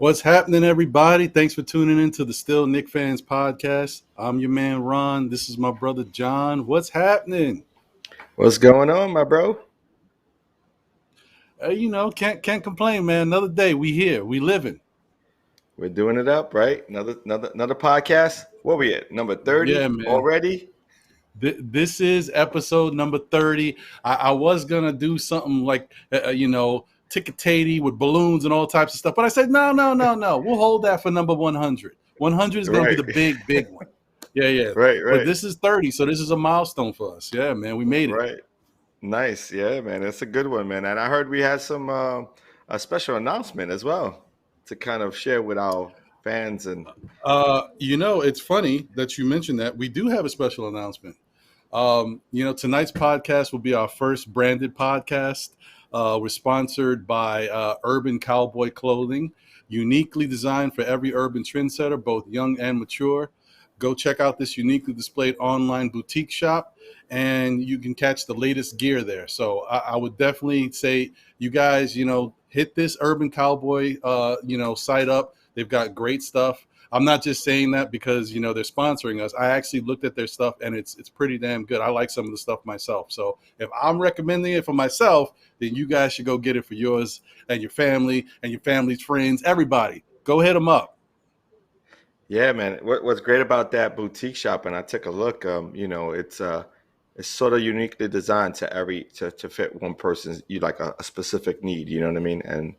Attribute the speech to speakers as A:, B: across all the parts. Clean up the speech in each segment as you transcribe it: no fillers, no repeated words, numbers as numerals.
A: What's happening, everybody? Thanks for tuning in to the Still Knick Fans podcast. I'm your man, Ron. This is my brother, John. What's happening?
B: What's going on, my bro?
A: Can't complain, man. Another day. We here. We living.
B: We're doing it up, right? Another podcast. What we at? Number 30
A: Yeah, man.
B: already?
A: This is episode number 30. I was going to do something like, ticket-tatey with balloons and all types of stuff. But I said, no. We'll hold that for number 100. 100 is going to
B: Right.
A: be the big one. Yeah.
B: Right.
A: But this is 30, so this is a milestone for us. Yeah, man. We made it.
B: Right. Nice. Yeah, man. That's a good one, man. And I heard we had some a special announcement as well to kind of share with our fans and
A: It's funny that you mentioned that. We do have a special announcement. Tonight's podcast will be our first branded podcast. We're sponsored by Urban Cowboy Clothing, uniquely designed for every urban trendsetter, both young and mature. Go check out this uniquely displayed online boutique shop, and you can catch the latest gear there. So I would definitely say, you guys, hit this Urban Cowboy, site up. They've got great stuff. I'm not just saying that because, they're sponsoring us. I actually looked at their stuff, and it's pretty damn good. I like some of the stuff myself. So if I'm recommending it for myself, then you guys should go get it for yours and your family and your family's friends, everybody. Go hit them up.
B: yeah, man. What's great about that boutique shop, and I took a look, it's sort of uniquely designed to fit one person's a specific need, you know what I mean? And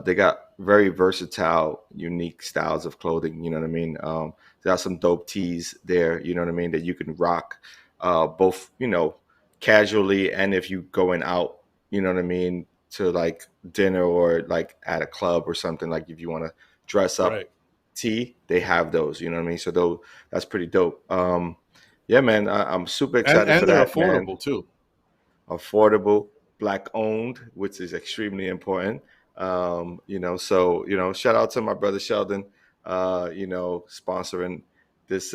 B: they got very versatile, unique styles of clothing, you know what I mean? They got some dope tees there, you know what I mean, that you can rock both, casually, and if you going out, you know what I mean, to like dinner or like at a club or something, like if you want to dress up
A: Right.
B: tee, they have those, you know what I mean? So that's pretty dope. Yeah, man, I'm super
A: And,
B: excited for
A: and they're
B: that, man.
A: affordable, too.
B: Affordable, black owned, which is extremely important. Shout out to my brother Sheldon, sponsoring this.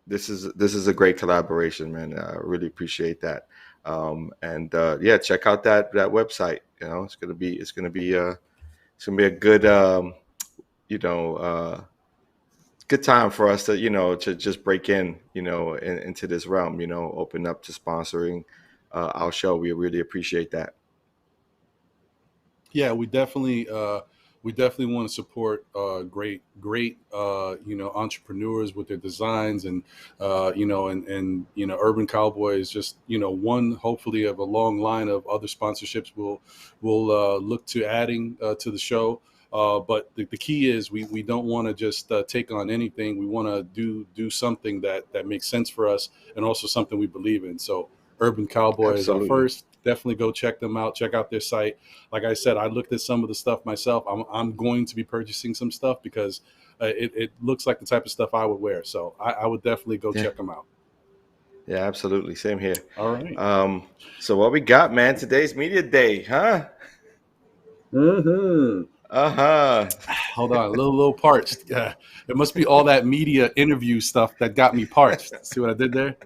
B: This is a great collaboration, man. I really appreciate that. Yeah, check out that website. It's gonna be a good you know good time for us to to just break into this realm, open up to sponsoring our show. We really appreciate that.
A: Yeah, we definitely want to support great entrepreneurs with their designs, and Urban Cowboy is just one, hopefully, of a long line of other sponsorships we'll look to adding to the show. But the key is we don't want to just take on anything. We want to do something that makes sense for us, and also something we believe in. So Urban Cowboy is our
B: Absolutely.
A: first. Definitely go check them out. Check out their site. Like I said, I looked at some of the stuff myself. I'm going to be purchasing some stuff because it looks like the type of stuff I would wear. So I would definitely go
B: Yeah.
A: check them out.
B: Yeah, absolutely. Same here.
A: All right.
B: So what we got, man? Today's media day, huh?
A: Mm-hmm.
B: Uh-huh.
A: Hold on, a little parched. Yeah, it must be all that media interview stuff that got me parched. See what I did there?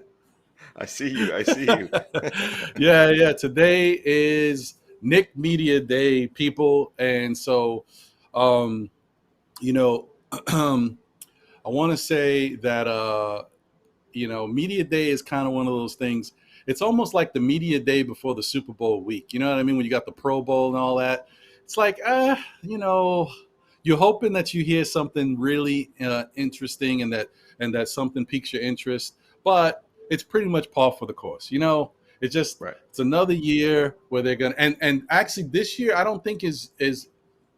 B: I see you. I see you.
A: Yeah. Today is Knick Media Day, people, and so, um, you know, I want to say that Media Day is kind of one of those things. It's almost like the media day before the Super Bowl week. You know what I mean? When you got the Pro Bowl and all that, it's like, you're hoping that you hear something really interesting, and that something piques your interest, but it's pretty much par for the course.
B: Right.
A: It's another year where they're gonna, and actually this year I don't think is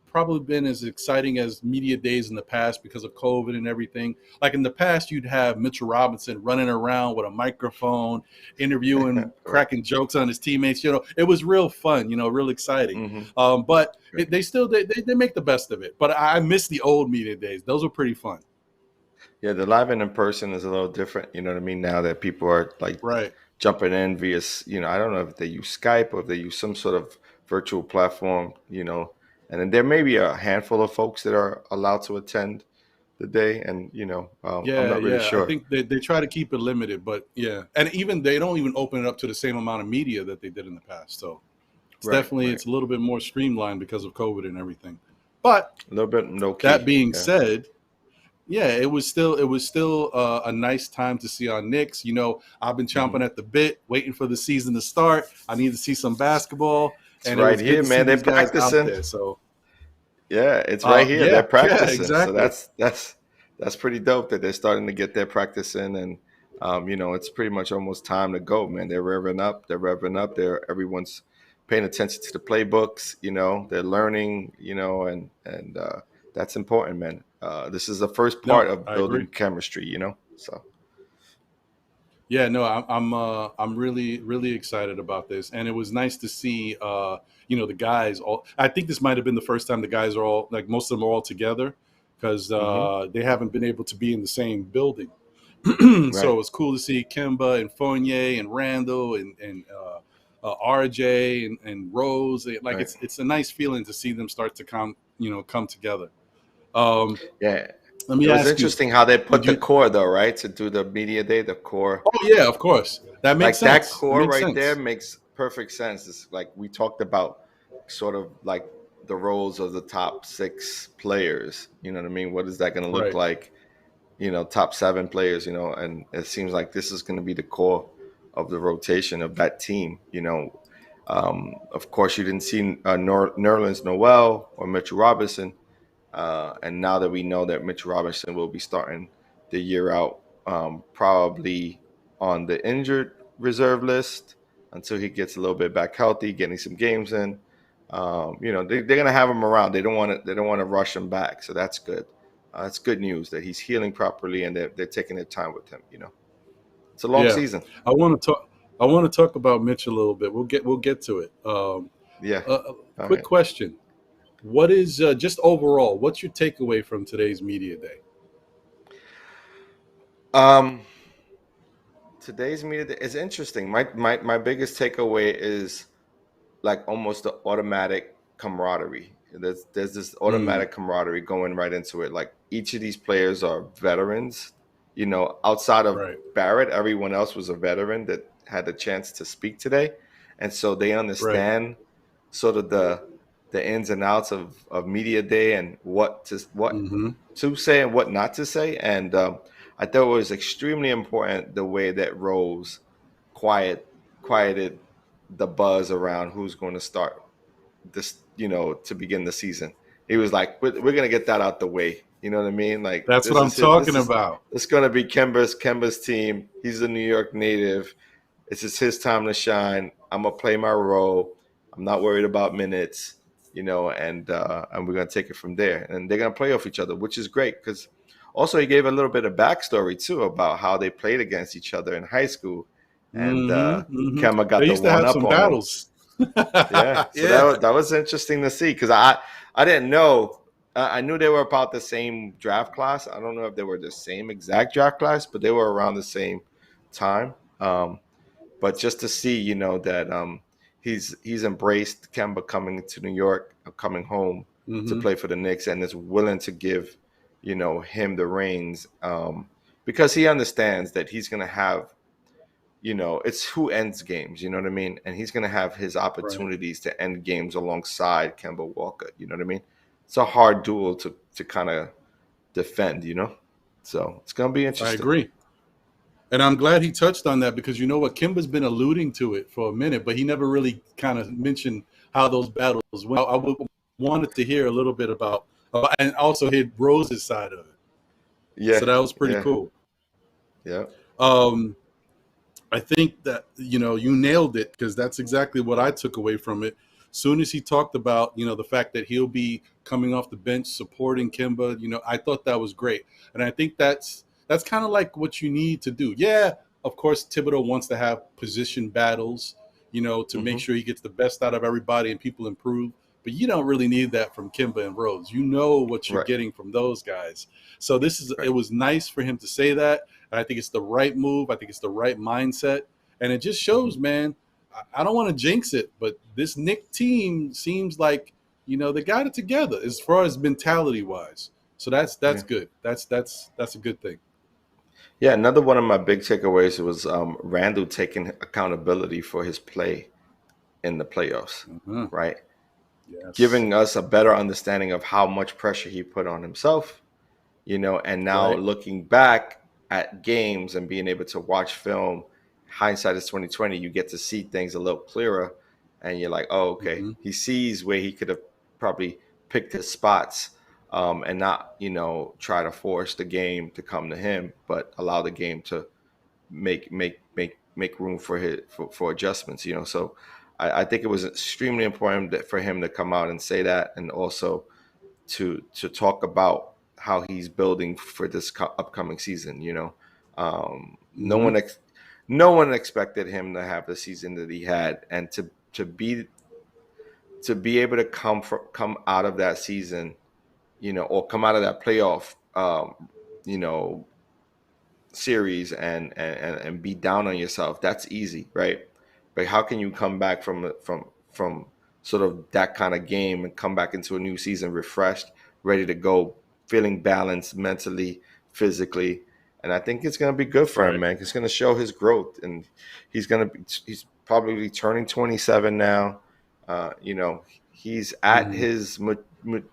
A: probably been as exciting as media days in the past because of COVID and everything. Like in the past, you'd have Mitchell Robinson running around with a microphone, interviewing,
B: Right.
A: cracking jokes on his teammates. It was real fun, real exciting.
B: Hmm.
A: But
B: Right.
A: they make the best of it. But I miss the old media days. Those were pretty fun.
B: Yeah, the live and in person is a little different. You know what I mean? Now that people are like
A: Right.
B: jumping in via, I don't know if they use Skype or if they use some sort of virtual platform, and then there may be a handful of folks that are allowed to attend the day, and I'm not really
A: Yeah. I
B: sure.
A: think they try to keep it limited, but yeah. And even they don't even open it up to the same amount of media that they did in the past. So
B: Right, right.
A: it's a little bit more streamlined because of COVID and everything. But
B: A little bit low
A: that
B: key.
A: being
B: Yeah.
A: said, yeah, it was still a nice time to see our Knicks. I've been
B: Hmm.
A: chomping at the bit, waiting for the season to start. I need to see some basketball,
B: It's
A: and it
B: right
A: was good
B: here,
A: to see
B: man. They're
A: these guys out
B: practicing.
A: there. So,
B: Yeah, it's right here. They're
A: yeah, yeah,
B: practicing. So
A: exactly.
B: that's pretty dope that they're starting to get their practice in, and it's pretty much almost time to go, man. They're revving up. They're revving up. Everyone's paying attention to the playbooks. They're learning. And that's important, man. This is the first part
A: No,
B: of
A: I agree.
B: building chemistry. So.
A: Yeah, no, I'm really really excited about this, and it was nice to see the guys all. I think this might have been the first time the guys are all, like, most of them are all together, because
B: Hmm.
A: they haven't been able to be in the same building. So it
B: Right.
A: was cool to see Kimba and Fournier and Randall and RJ and Rose. Like,
B: Right.
A: it's a nice feeling to see them start to come together. Um,
B: Yeah.
A: Let
B: It
A: me
B: was
A: ask you,
B: interesting how they put
A: did
B: the
A: you?
B: core, though, right? To do the media day, the core.
A: Oh yeah, of course. That makes
B: Like that
A: sense. It
B: core
A: makes
B: right there
A: sense.
B: makes perfect sense. It's like we talked about sort of like the roles of the top six players. You know what I mean? What is that going to look
A: Right.
B: like? Top seven players, and it seems like this is going to be the core of the rotation of that team. Of course, you didn't see Nerlens Noel or Mitchell Robinson. And now that we know that Mitch Robinson will be starting the year out, probably on the injured reserve list until he gets a little bit back healthy, getting some games in. They're going to have him around. They don't want to. They don't want to rush him back. So that's good. That's good news that he's healing properly and they're taking their time with him. It's a long
A: Yeah.
B: season.
A: I want to talk. I want to talk about Mitch a little bit. We'll get to it.
B: Yeah. All
A: Quick
B: right.
A: question: What is, just overall? What's your takeaway from today's media day?
B: Um, Today's media is interesting. My biggest takeaway is like almost the automatic camaraderie. There's this
A: Mm,
B: automatic camaraderie going right into it. Like each of these players are veterans. Outside of
A: right.
B: Barrett, everyone else was a veteran that had the chance to speak today, and so they
A: Right.
B: understand sort of the ins and outs of media day and what
A: Mm-hmm.
B: to say and what not to say. And I thought it was extremely important the way that Rose quiet quieted the buzz around who's going to start this, to begin the season. He was like, we're going to get that out the way. You know what I mean? Like
A: That's what
B: this
A: I'm
B: is his,
A: talking about.
B: this is going to be Kemba's team. He's a New York native. It's just his time to shine. I'm gonna play my role. I'm not worried about minutes, and we're gonna take it from there. And they're gonna play off each other, which is great because also he gave a little bit of backstory too about how they played against each other in high school, and
A: Mm-hmm. Mm-hmm.
B: Kemba got
A: They
B: the
A: used to
B: one
A: have
B: up
A: some
B: on him.
A: battles.
B: Yeah, so
A: Yeah.
B: that was interesting to see because I didn't know. I knew they were about the same draft class. I don't know if they were the same exact draft class, but they were around the same time. But just to see, that he's embraced Kemba coming to New York, coming home to
A: Mm-hmm.
B: play for the Knicks, and is willing to give him the reins, because he understands that he's going to have, it's who ends games, you know what I mean, and he's going to have his
A: Right.
B: opportunities to end games alongside Kemba Walker, you know what I mean. It's a hard duel to kind of defend, so it's going to be
A: I
B: interesting.
A: agree. And I'm glad he touched on that, because you know what, Kimba's been alluding to it for a minute, but he never really kind of mentioned how those battles went. I would wanted to hear a little bit about, and also hear Rose's side of it.
B: Yeah,
A: So that was pretty
B: yeah,
A: cool.
B: yeah.
A: Um, I think that you nailed it, because that's exactly what I took away from it. Soon as he talked about the fact that he'll be coming off the bench supporting Kimba, I thought that was great, and I think that's kind of like what you need to do. Yeah, of course, Thibodeau wants to have position battles, to make
B: Hmm.
A: sure he gets the best out of everybody and people improve. But you don't really need that from Kimba and Rose. You know what you're
B: Right,
A: getting from those guys. So it
B: right.
A: was nice for him to say that. And I think it's the right move. I think it's the right mindset. And it just shows,
B: Hmm.
A: man. I don't want to jinx it, but this Nick team seems like, they got it together as far as mentality wise. So that's
B: Yeah.
A: good. That's a good thing.
B: Yeah, another one of my big takeaways was Randall taking accountability for his play in the playoffs,
A: Uh-huh.
B: right?
A: Yes.
B: giving us a better understanding of how much pressure he put on himself, and now
A: Right.
B: looking back at games and being able to watch film, hindsight is 2020, you get to see things a little clearer, and you're like, oh, okay,
A: Hmm.
B: he sees where he could have probably picked his spots, and not, try to force the game to come to him, but allow the game to make room for for adjustments. So I think it was extremely important for him to come out and say that, and also to talk about how he's building for this upcoming season. No
A: Hmm.
B: one expected him to have the season that he had, and to be able to come out of that season, or come out of that playoff, you know, series, and be down on yourself. That's easy, right? But how can you come back from sort of that kind of game and come back into a new season refreshed, ready to go, feeling balanced mentally, physically? And I think it's going to be good for him,
A: Right.
B: man. It's going to show his growth, and he's probably turning 27 now. He's at
A: Hmm.
B: his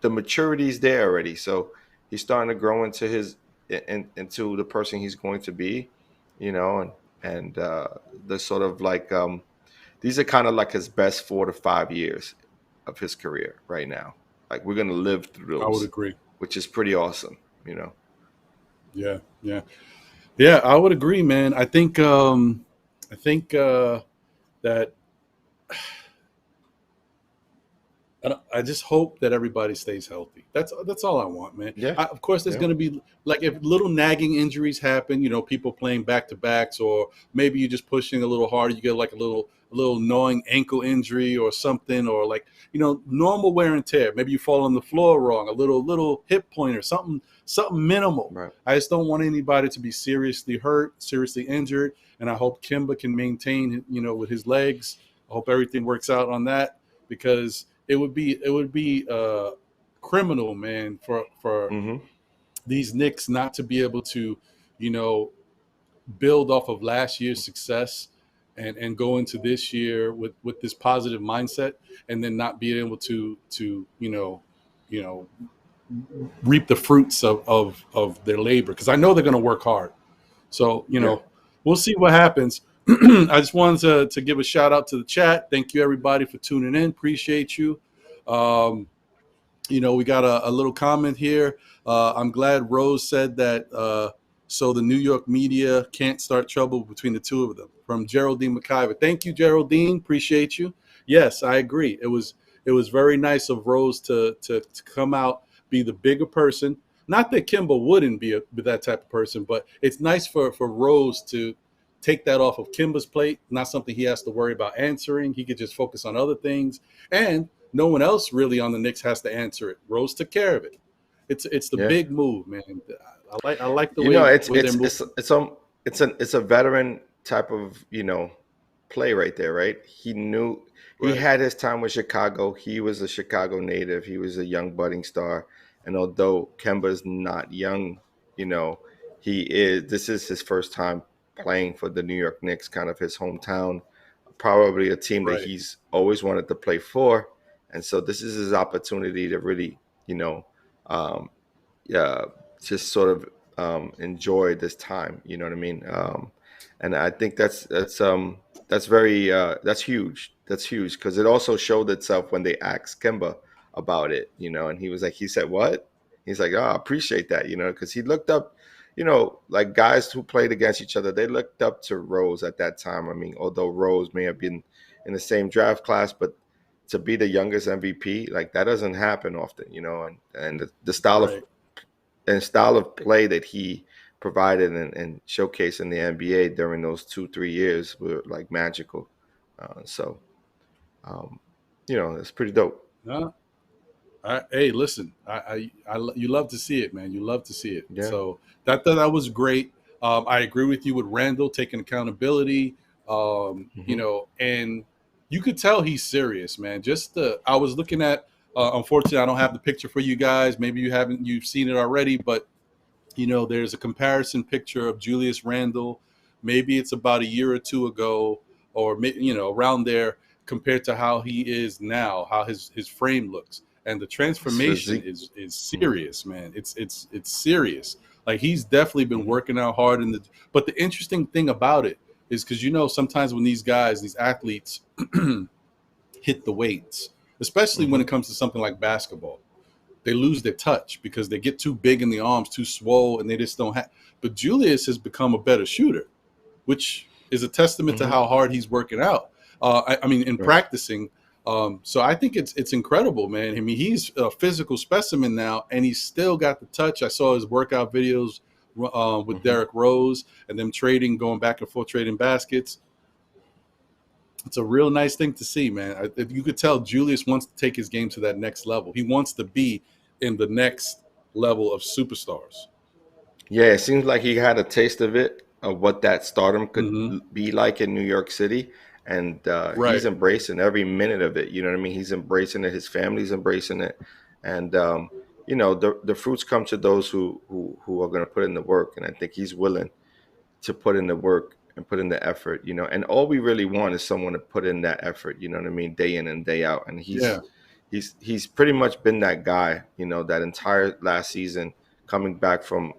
B: the maturity's there already, so he's starting to grow into into the person he's going to be, and the sort of like, these are kind of like his best 4 to 5 years of his career right now. Like, we're gonna live through
A: I would
B: those,
A: agree.
B: which is pretty awesome.
A: Yeah. Yeah. Yeah. I would agree, man. I think that I just hope that everybody stays healthy. That's all I want, man.
B: Yeah,
A: Of course, there's
B: yeah,
A: going to be, like, if little nagging injuries happen, people playing back to backs, or maybe you're just pushing a little harder. You get like a little gnawing ankle injury or something, or like normal wear and tear. Maybe you fall on the floor wrong, a little hip pointer, something minimal.
B: right.
A: I just don't want anybody to be seriously hurt, seriously injured, and I hope Kimba can maintain, with his legs. I hope everything works out on that, because it would be criminal, man, for
B: Mm-hmm.
A: these Knicks not to be able to, you know, build off of last year's success and go into this year with this positive mindset, and then not be able to you know reap the fruits of their labor, because I know they're going to work hard. So,
B: Yeah,
A: we'll see what happens. I just wanted to give a shout out to the chat. Thank you, everybody, for tuning in. Appreciate you. Um, we got a little comment here. I'm glad Rose said that, so the New York media can't start trouble between the two of them. From Geraldine McIver. Thank you, Geraldine. Appreciate you. Yes, I agree. It was very nice of Rose to come out, be the bigger person. Not that Kimba wouldn't be that type of person, but it's nice for Rose to take that off of Kimba's plate. Not something he has to worry about answering. He could just focus on other things, and no one else really on the Knicks has to answer it. Rose took care of it. It's the
B: yeah.
A: big move, man. I like the
B: You know,
A: way
B: it's
A: way they're
B: it's
A: moving.
B: it's it's a veteran type of play right there, right? He
A: Right,
B: had his time with Chicago. He was a Chicago native. He was a young budding star, and although Kemba's not young, you know, he is. This is his first time playing for the New York Knicks, kind of his hometown, probably a team that
A: right,
B: he's always wanted to play for, and so this is his opportunity to really, um, yeah, just sort of enjoy this time. You know what I mean? And I think that's very that's huge. That's huge because it also showed itself when they asked Kemba about it. And he said what? He's like, oh, I appreciate that. Because he looked up. Like guys who played against each other, they looked up to Rose at that time. I mean, although Rose may have been in the same draft class, but to be the youngest MVP, like that doesn't happen often. And the
A: right.
B: style of play that he provided and showcased in the NBA during those 2-3 years were like magical. So, um, it's pretty dope.
A: No, hey, listen, you love to see it, man. You love to see it.
B: Yeah.
A: So that was great. I agree with you with Randall taking accountability.
B: Hmm.
A: And you could tell he's serious, man. I was looking at. Unfortunately, I don't have the picture for you guys. Maybe you've seen it already, but there's a comparison picture of Julius Randle. Maybe it's about a year or two ago, or around there. compared to how he is now, how his frame looks, and the
B: His
A: transformation
B: physique.
A: is serious, man. It's serious. Like he's definitely been
B: Mm-hmm.
A: working out hard in the. But the interesting thing about it is because sometimes when these guys, these athletes, hit the weights, especially when
B: Mm-hmm.
A: it comes to something like basketball, they lose their touch because they get too big in the arms, too swole, and they just don't have. But Julius has become a better shooter, which is a testament to
B: Mm-hmm.
A: how hard he's working out. I mean, in
B: Right.
A: practicing. So I think it's incredible, man. I mean, he's a physical specimen now, and he's still got the touch. I saw his workout videos with
B: Mm-hmm.
A: Derrick Rose and them trading, going back and forth, trading baskets. It's a real nice thing to see, man. You could tell Julius wants to take his game to that next level. He wants to be in the next level of superstars.
B: Yeah, it seems like he had a taste of it, of what that stardom could
A: Hmm.
B: be like in New York City, and
A: Right.
B: he's embracing every minute of it. You know what I mean? He's embracing it. His family's embracing it, and the fruits come to those who are going to put in the work. And I think he's willing to put in the work and put in the effort. And all we really want is someone to put in that effort. You know what I mean? Day in and day out, and
A: Yeah.
B: he's pretty much been that guy. That entire last season, coming back from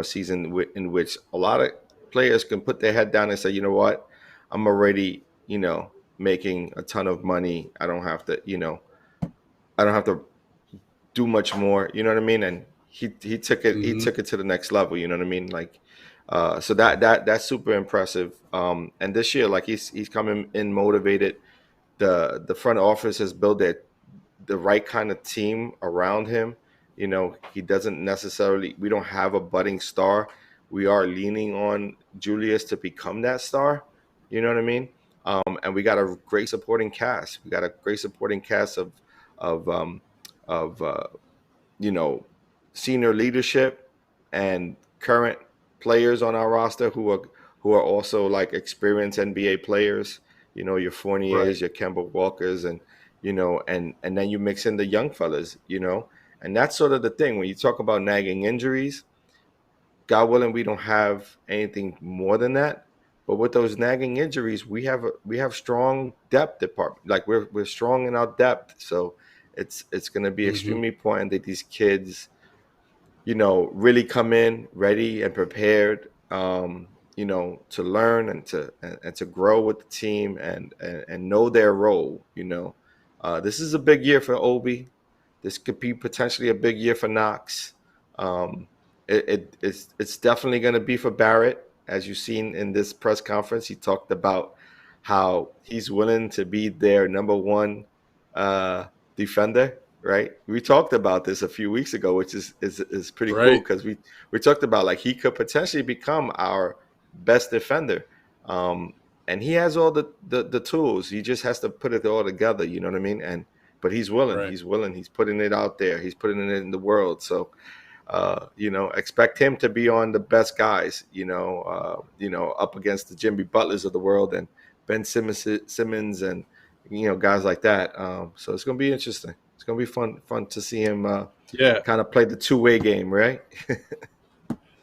B: a season in which a lot of players can put their head down and say, you know what, I'm already, making a ton of money. I don't have to do much more. You know what I mean? And he took it he
A: Hmm.
B: took it to the next level. You know what I mean? Like, so that's super impressive. And this year, like he's coming in motivated. The front office has built the right kind of team around him. He doesn't necessarily. We don't have a budding star. We are leaning on Julius to become that star. You know what I mean? And we got a great supporting cast. We got a great supporting cast of um, of you know senior leadership and current players on our roster who are also like experienced NBA players. Your
A: Right.
B: Fourniers, your Kemba Walkers, and and then you mix in the young fellas. And that's sort of the thing when you talk about nagging injuries. God willing, we don't have anything more than that. But with those nagging injuries, we have strong depth department. Like we're strong in our depth. So it's going to be
A: Hmm.
B: extremely important that these kids, really come in ready and prepared, to learn and to grow with the team and know their role. This is a big year for Obi. This could be potentially a big year for Knox. Um, it's definitely going to be for Barrett. As you've seen in this press conference, he talked about how he's willing to be their number one uh, defender. Right? We talked about this a few weeks ago, which is pretty cool
A: Right.
B: because we talked about like he could potentially become our best defender. Um, and he has all the tools. He just has to put it all together. You know what I mean? But he's willing.
A: Right.
B: He's willing. He's putting it out there. He's putting it in the world. So, expect him to be on the best guys. Up against the Jimmy Butlers of the world and Ben Simmons and guys like that. So it's gonna be interesting. It's gonna be fun to see him
A: Yeah.
B: kind of play the two-way game, right?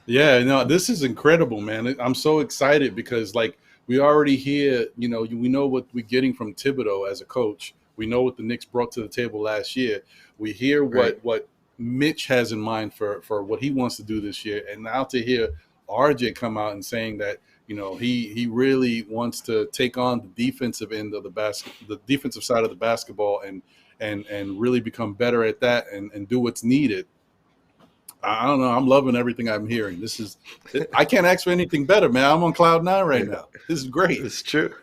A: Yeah, no, this is incredible, man. I'm so excited because like we already hear, we know what we're getting from Thibodeau as a coach. We know what the Knicks brought to the table last year. We hear
B: Right.
A: what Mitch has in mind for what he wants to do this year. And now to hear RJ come out and saying that, he really wants to take on the defensive end of the defensive side of the basketball and really become better at that and do what's needed. I don't know. I'm loving everything I'm hearing. I can't ask for anything better, man. I'm on cloud nine right
B: Yeah,
A: now. This is great.
B: it's true.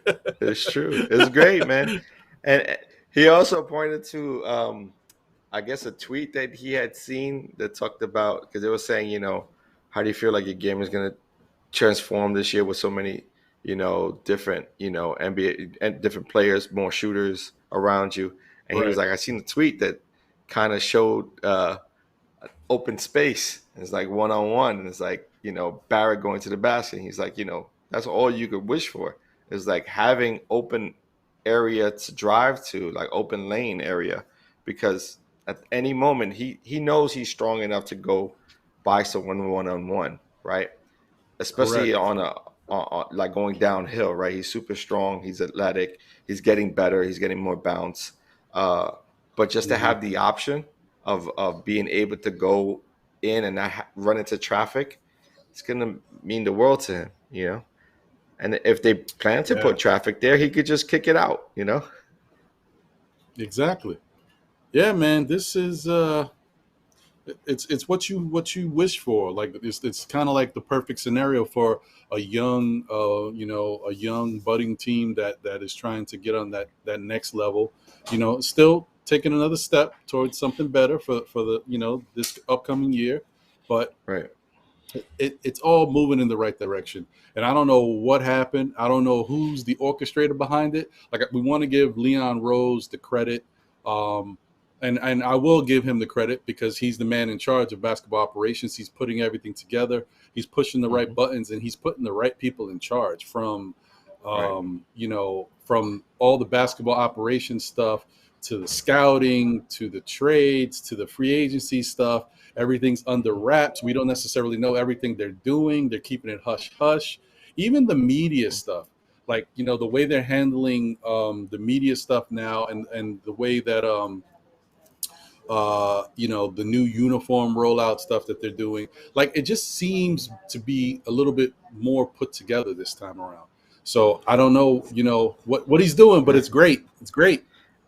B: It's true. It's great, man. And he also pointed to, I guess, a tweet that he had seen that talked about because it was saying, how do you feel like your game is going to transform this year with so many, different, NBA and different players, more shooters around you. And he was
A: Right.
B: like, I seen a tweet that kind of showed open space. It's like one on one. And it's like, Barrett going to the basket. And he's like, that's all you could wish for. Is like having open area to drive to, like open lane area. Because at any moment he knows he's strong enough to go by someone one on one, right? Especially
A: Correct.
B: like going downhill, right? He's super strong. He's athletic. He's getting better. He's getting more bounce. Uh, but just to
A: Hmm.
B: have the option of being able to go in and not run into traffic, it's gonna mean the world to him, you know. And if they plan to
A: Yeah,
B: put traffic there, he could just kick it out, you know.
A: exactly. Yeah, man. This is it's what you wish for. Like it's kind of like the perfect scenario for a young a young budding team that is trying to get on that next level. Still taking another step towards something better for the this upcoming year, but
B: Right.
A: it's all moving in the right direction. And I don't know what happened. I don't know who's the orchestrator behind it. Like we want to give Leon Rose the credit, um, and I will give him the credit because he's the man in charge of basketball operations. He's putting everything together. He's pushing the right
B: Hmm.
A: buttons, and he's putting the right people in charge
B: Right.
A: from all the basketball operations stuff to the scouting to the trades to the free agency stuff. Everything's under wraps. We don't necessarily know everything they're doing. They're keeping it hush hush. Even the media stuff, like the way they're handling the media stuff now, and the way that the new uniform rollout stuff that they're doing. Like it just seems to be a little bit more put together this time around. So I don't know, what he's doing, but
B: Right.
A: it's great. It's great.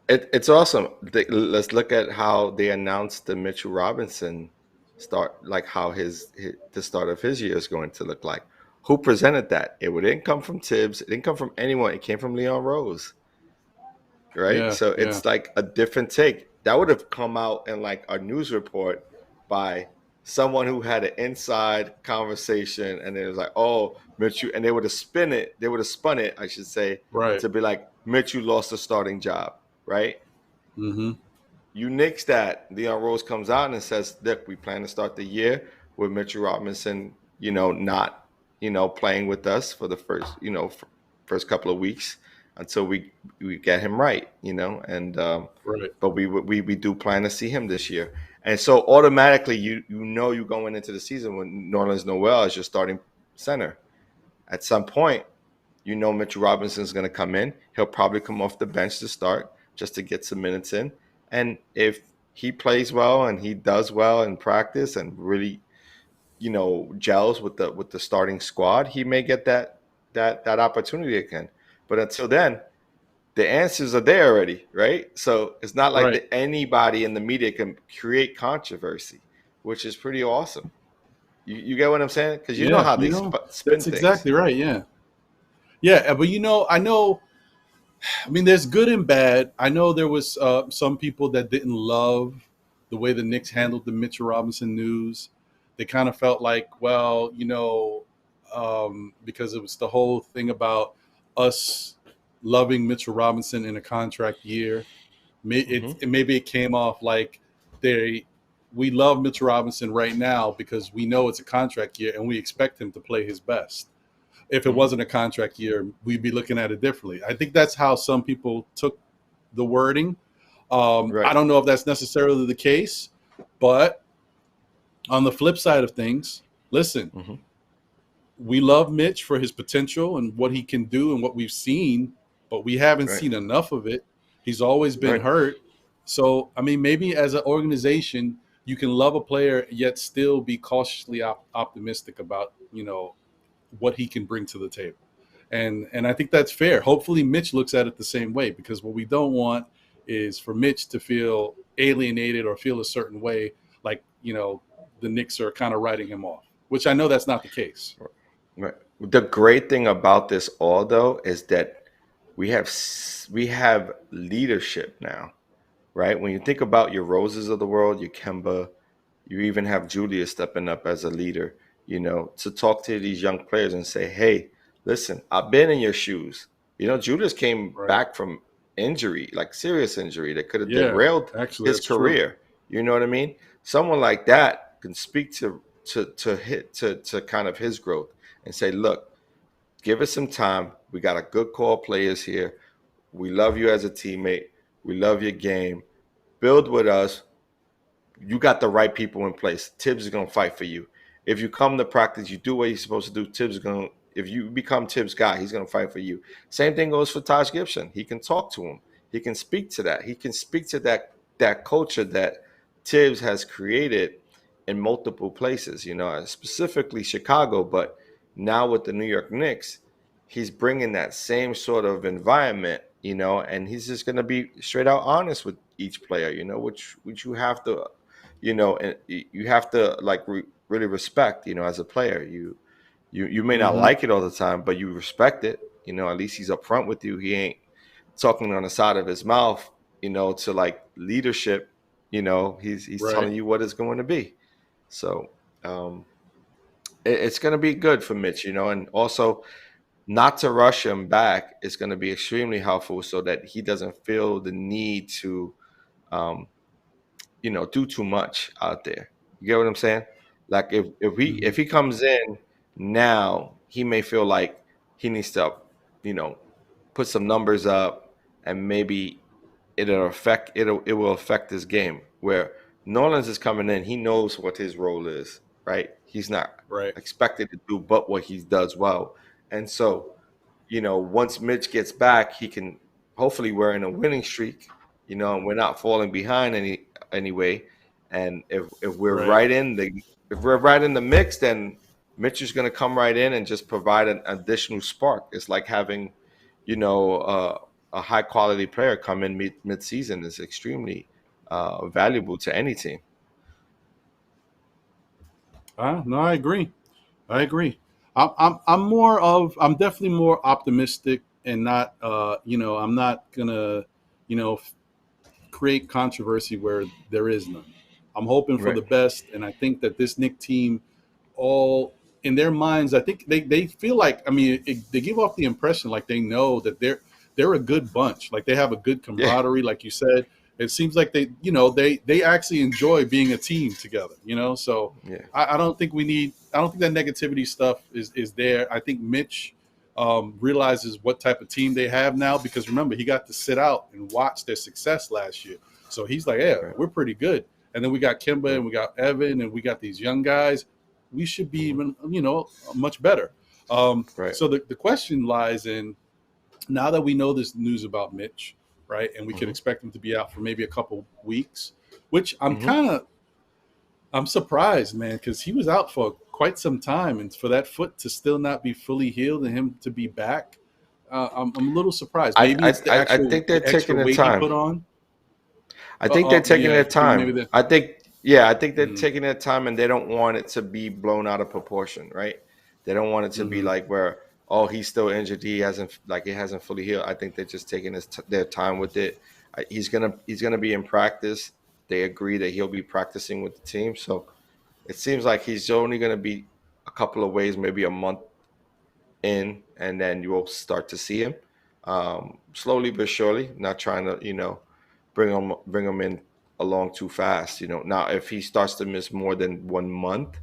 B: It's awesome. Let's look at how they announced the Mitchell Robinson start, like how the start of his year is going to look like. Who presented that? Didn't come from Tibbs. It didn't come from anyone. It came from Leon Rose, right?
A: Yeah,
B: So
A: yeah,
B: it's like a different take. That would have come out in like a news report by someone who had an inside conversation, and it was like, "Oh, Mitchell," and they would have spin it. They would have spun it, I should say,
A: right.
B: to be like, "Mitchell lost the starting job," right?
A: Mm-hmm.
B: You nix that. Leon Rose comes out and says, "Look, we plan to start the year with Mitchell Robinson, not, playing with us for the first, first couple of weeks until we get him right, and
A: Right.
B: but we do plan to see him this year." And so automatically you're going into the season when Nerlens Noel is your starting center. At some point, Mitchell Robinson's going to come in. He'll probably come off the bench to start just to get some minutes in. And if he plays well and he does well in practice and really, gels with the starting squad, he may get that opportunity again. But until then, the answers are there already, right? So it's not like
A: Right.
B: that anybody in the media can create controversy, which is pretty awesome. You get what I'm saying? Because you know
A: Yeah.
B: how they spin
A: That's
B: things.
A: exactly right. Yeah. Yeah. But I know. I mean, there's good and bad. I know there was some people that didn't love the way the Knicks handled the Mitchell Robinson news. They kind of felt like, well, because it was the whole thing about us loving Mitchell Robinson in a contract year.
B: Hmm.
A: Maybe it came off like they we love Mitchell Robinson right now because we know it's a contract year and we expect him to play his best. If it
B: Hmm.
A: wasn't a contract year, we'd be looking at it differently. I think that's how some people took the wording. I
B: Right.
A: don't know if that's necessarily the case, but on the flip side of things, listen,
B: Hmm.
A: we love Mitch for his potential and what he can do and what we've seen, but we haven't
B: Right.
A: seen enough of it. He's always been
B: Right.
A: hurt. So, I mean, maybe as an organization, you can love a player yet still be cautiously optimistic about, what he can bring to the table. And I think that's fair. Hopefully Mitch looks at it the same way because what we don't want is for Mitch to feel alienated or feel a certain way like, the Knicks are kind of writing him off, which I know that's not the case.
B: Right. The great thing about this all though is that we have leadership now, right? When you think about your Roses of the world, your Kemba, you even have Julius stepping up as a leader, to talk to these young players and say, "Hey, listen, I've been in your shoes." Julius came
A: Right.
B: back from injury, like serious injury that could have
A: Yeah,
B: derailed
A: actually
B: his
A: that's true.
B: career. You know what I mean? Someone like that can speak to kind of his growth and say, "Look, give us some time. We got a good core of players here. We love you as a teammate. We love your game. Build with us. You got the right people in place. Tibbs is gonna fight for you. If you come to practice, you do what you're supposed to do. Tibbs is if you become Tibbs' guy, he's going to fight for you. Same thing goes for Taj Gibson. He can talk to him. He can speak to that. He can speak to that culture that Tibbs has created in multiple places, specifically Chicago, but now with the New York Knicks, he's bringing that same sort of environment, and he's just going to be straight out honest with each player, which you have to, and you have to like really respect, as a player. You may not
A: Mm-hmm.
B: like it all the time, but you respect it. At least he's upfront with you. He ain't talking on the side of his mouth, to like leadership. He's
A: Right.
B: telling you what it's going to be. So it's going to be good for Mitch, and also not to rush him back is going to be extremely helpful so that he doesn't feel the need to, um, do too much out there. You get what I'm saying? Like
A: Mm-hmm.
B: if he comes in now, he may feel like he needs to, you know, put some numbers up, and maybe it will affect his game. Where Nolan's is coming in, he knows what his role is, right? He's not
A: Right.
B: expected to do but what he does well, and so once Mitch gets back, he can hopefully we're in a winning streak, and we're not falling behind anyway. And if we're
A: Right.
B: right in the if we're right in the mix, then Mitch is going to come right in and just provide an additional spark. It's like having, a high quality player come in mid season is extremely valuable to any team.
A: No, I agree. I agree. I'm definitely more optimistic and not, I'm not gonna, you know, create controversy where there is none. I'm hoping for
B: Right.
A: the best, and I think that this Nick team, all in their minds, I think they feel like, I mean, they give off the impression like they know that they're a good bunch, like they have a good
B: Yeah.
A: camaraderie, like you said. It seems like they actually enjoy being a team together, So
B: Yeah.
A: I don't think that negativity stuff is there. I think Mitch realizes what type of team they have now because remember he got to sit out and watch their success last year, so he's like, yeah,
B: Right.
A: we're pretty good. And then we got Kimba
B: Right.
A: and we got Evan and we got these young guys. We should be
B: Mhm.
A: even much better.
B: Right.
A: So the question lies in, now that we know this news about Mitch, right, and we could
B: Hmm.
A: expect him to be out for maybe a couple weeks, which
B: Hmm.
A: I'm surprised, man, because he was out for quite some time, and for that foot to still not be fully healed and him to be back, I'm a little surprised.
B: I,
A: Maybe
B: I
A: it's the
B: I think they're
A: extra
B: taking their
A: weight he
B: time.
A: put on.
B: I think they're taking
A: Yeah,
B: their
A: maybe
B: time.
A: that.
B: I think they're
A: Mm-hmm,
B: taking their time, and they don't want it to be blown out of proportion, right? They don't want it to be
A: mm-hmm,
B: like where, oh, he's still injured, he hasn't like it hasn't fully healed. I think they're just taking their time with it. He's gonna be in practice. They agree that he'll be practicing with the team, so it seems like he's only gonna be a couple of ways, maybe a month in, and then you will start to see him slowly but surely. Not trying to bring him in along too fast. Now if he starts to miss more than 1 month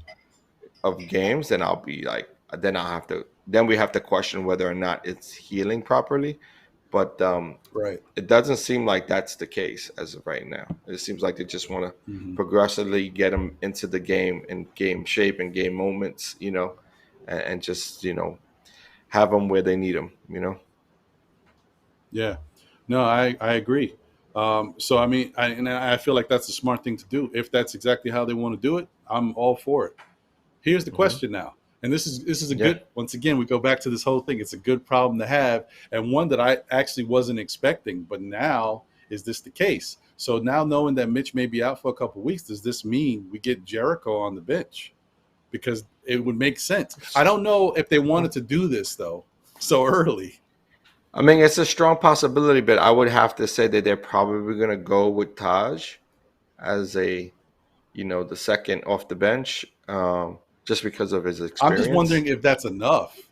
B: of games, then I'll be like, then we have to question whether or not it's healing properly. But
A: right.
B: it doesn't seem like that's the case as of right now. It seems like they just want to
A: Mm-hmm.
B: progressively get him into the game and game shape and game moments, and just have them where they need them.
A: Yeah, no, I agree. So I mean, I feel like that's a smart thing to do. If that's exactly how they want to do it, I'm all for it. Here's the
B: Hmm.
A: question now, and this is a
B: Yeah.
A: good. Once again, we go back to this whole thing. It's a good problem to have, and one that I actually wasn't expecting. But now, is this the case? So now, knowing that Mitch may be out for a couple of weeks, does this mean we get Jericho on the bench? Because it would make sense. I don't know if they wanted to do this though so early.
B: I mean, it's a strong possibility, but I would have to say that they're probably going to go with Taj as the second off the bench, just because of his
A: I'm just
B: experience.
A: wondering if that's enough.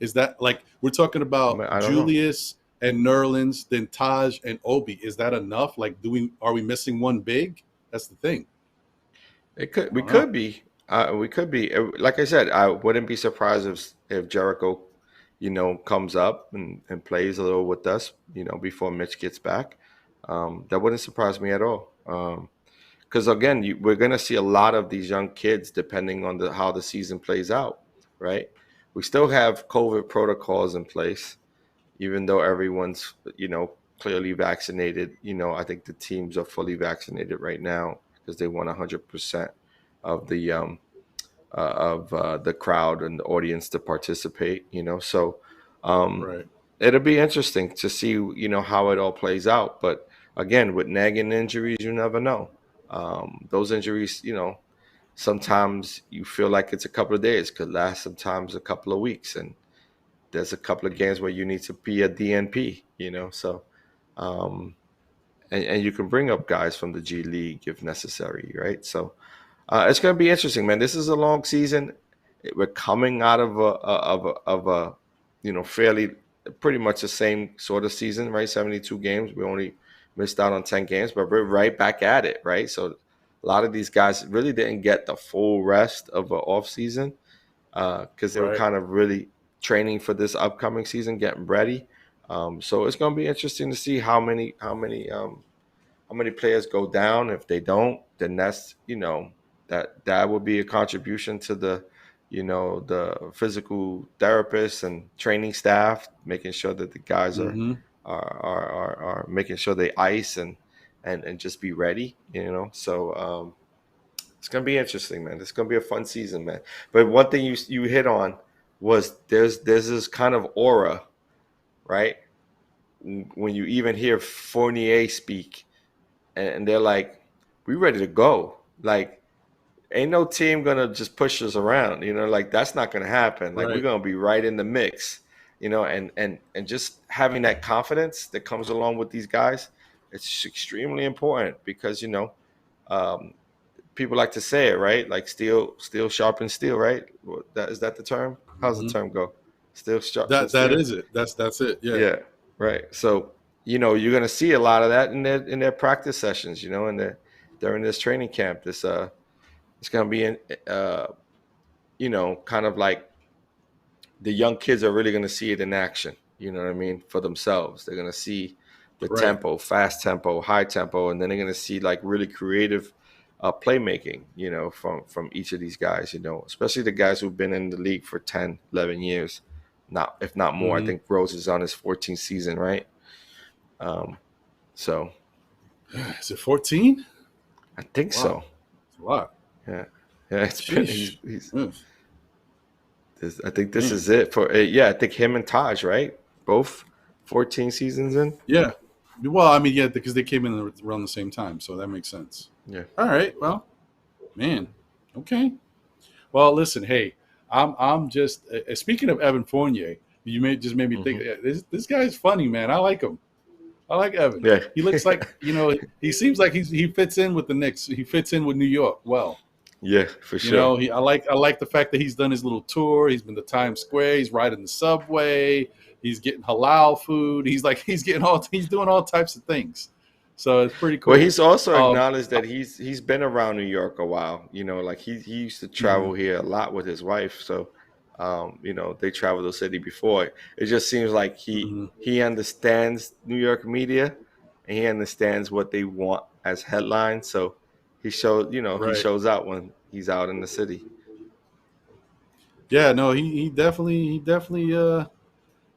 A: Is that like we're talking
B: I
A: about
B: mean, I don't know.
A: Julius and Nerlens, then Taj and Obi? Is that enough? Like, are we missing one big? That's the thing. I
B: We
A: don't know.
B: could be. We could be. Like I said, I wouldn't be surprised if Jericho, comes up and plays a little with us, before Mitch gets back. That wouldn't surprise me at all. Because again, we're going to see a lot of these young kids depending on how the season plays out, right? we still have COVID protocols in place, even though everyone's, clearly vaccinated. I think the teams are fully vaccinated right now because they want 100% of the crowd and the audience to participate. So um,
A: Right.
B: it'll be interesting to see, how it all plays out. But again, with nagging injuries, you never know. Those injuries, sometimes you feel like it's a couple of days, could last sometimes a couple of weeks, and there's a couple of games where you need to be a DNP, so um, and you can bring up guys from the G League if necessary, right? So it's going to be interesting, man. This is a long season. We're coming out of a fairly pretty much the same sort of season, right? 72 games. We only missed out on 10 games, but we're right back at it, right? So a lot of these guys really didn't get the full rest of an off season because they were
A: Right.
B: kind of really training for this upcoming season, getting ready. So it's going to be interesting to see how many players go down. If they don't, then that's that would be a contribution to the physical therapists and training staff, making sure that the guys are
A: Mm-hmm.
B: are making sure they ice and just be ready. So it's gonna be interesting, man. It's gonna be a fun season, man. But one thing you hit on was there's this kind of aura, right? When you even hear Fournier speak, and they're like, "We ready to go." Like, ain't no team gonna just push us around. Like that's not gonna happen. Like we're
A: Right.
B: gonna be right in the mix. And just having that confidence that comes along with these guys, it's extremely important because um, people like to say it, right? Like steel sharpens steel, right? Is that the term? How's the
A: Mm-hmm.
B: term go? Steel
A: That
B: sharpens
A: that
B: steel.
A: is it. That's it. Yeah.
B: Yeah, right. So you're gonna see a lot of that in their practice sessions, and during this training camp. It's gonna be kind of like the young kids are really gonna see it in action. You know what I mean, for themselves. They're gonna see the
A: Right.
B: tempo, fast tempo, high tempo, and then they're gonna see like really creative playmaking. From each of these guys. Especially the guys who've been in the league for 10, 11 years, not if not more. I
A: Mm-hmm.
B: think Rose is on his 14th season, right? Um, so
A: Is it 14?
B: I think
A: Wow,
B: so.
A: it's a lot.
B: Yeah, yeah. It's been
A: Sheesh.
B: he's
A: Mm,
B: I think this
A: man.
B: is it for yeah. I think him and Taj, right? Both 14 seasons in.
A: Yeah. Well, I mean, yeah, because they came in around the same time, so that makes sense.
B: Yeah.
A: All right. Well, man. Okay. Well, listen. Hey, I'm just speaking of Evan Fournier. You made me think.
B: Hmm.
A: This guy's funny, man. I like him. I like Evan.
B: Yeah.
A: He looks like he seems like he fits in with the Knicks. He fits in with New York well.
B: Yeah, for sure.
A: I like the fact that he's done his little tour. He's been to Times Square. He's riding the subway. He's getting halal food. He's doing all types of things. So it's pretty
B: Well,
A: cool.
B: he's also
A: Um,
B: acknowledged that he's been around New York a while. Like he used to travel
A: mhm,
B: here a lot with his wife. So, they traveled the city before. It just seems like he
A: mhm,
B: he understands New York media, and he understands what they want as headlines. So he
A: right.
B: shows out when he's out in the city.
A: Yeah. No. He definitely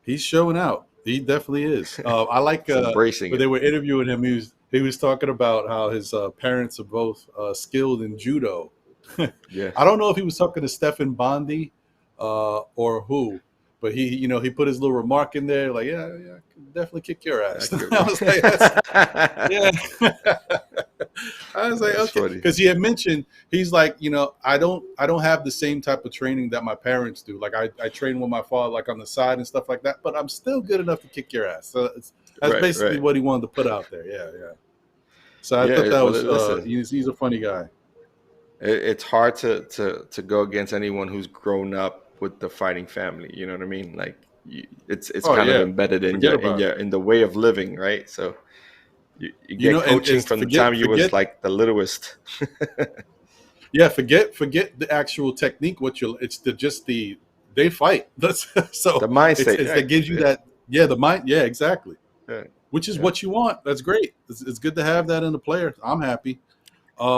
A: he's showing out. He definitely is. I like
B: He's embracing
A: when they
B: it.
A: were interviewing him. He was talking about how his parents are both skilled in judo.
B: Yeah.
A: I don't know if he was talking to Stephen Bondi or who, but he put his little remark in there, like, yeah, I can definitely kick your ass. I was like, yeah. I was like,
B: That's
A: okay,
B: funny.
A: because he had mentioned he's like, I don't have the same type of training that my parents do. Like I train with my father, like on the side and stuff like that, but I'm still good enough to kick your ass. So that's
B: Right,
A: basically
B: right.
A: what he wanted to put out there. Yeah, yeah. So I thought
B: Yeah.
A: that
B: Well,
A: was
B: listen,
A: he's a funny guy.
B: it's hard to go against anyone who's grown up with the fighting family. You know what I mean? Like it's
A: Oh
B: kind of
A: yeah,
B: embedded in
A: forget
B: your in
A: about it.
B: your in the way of living, right? So you get
A: And
B: coaching
A: is
B: from the time you was
A: forget
B: like the littlest.
A: yeah, forget the actual technique. It's just the they fight. That's
B: The
A: so
B: mindset,
A: it's that
B: right?
A: gives you
B: Yeah,
A: that, yeah, the mind, yeah, exactly.
B: yeah,
A: Which is
B: yeah.
A: what you want. That's great. It's good to
B: Yeah.
A: have that in the player. I'm happy.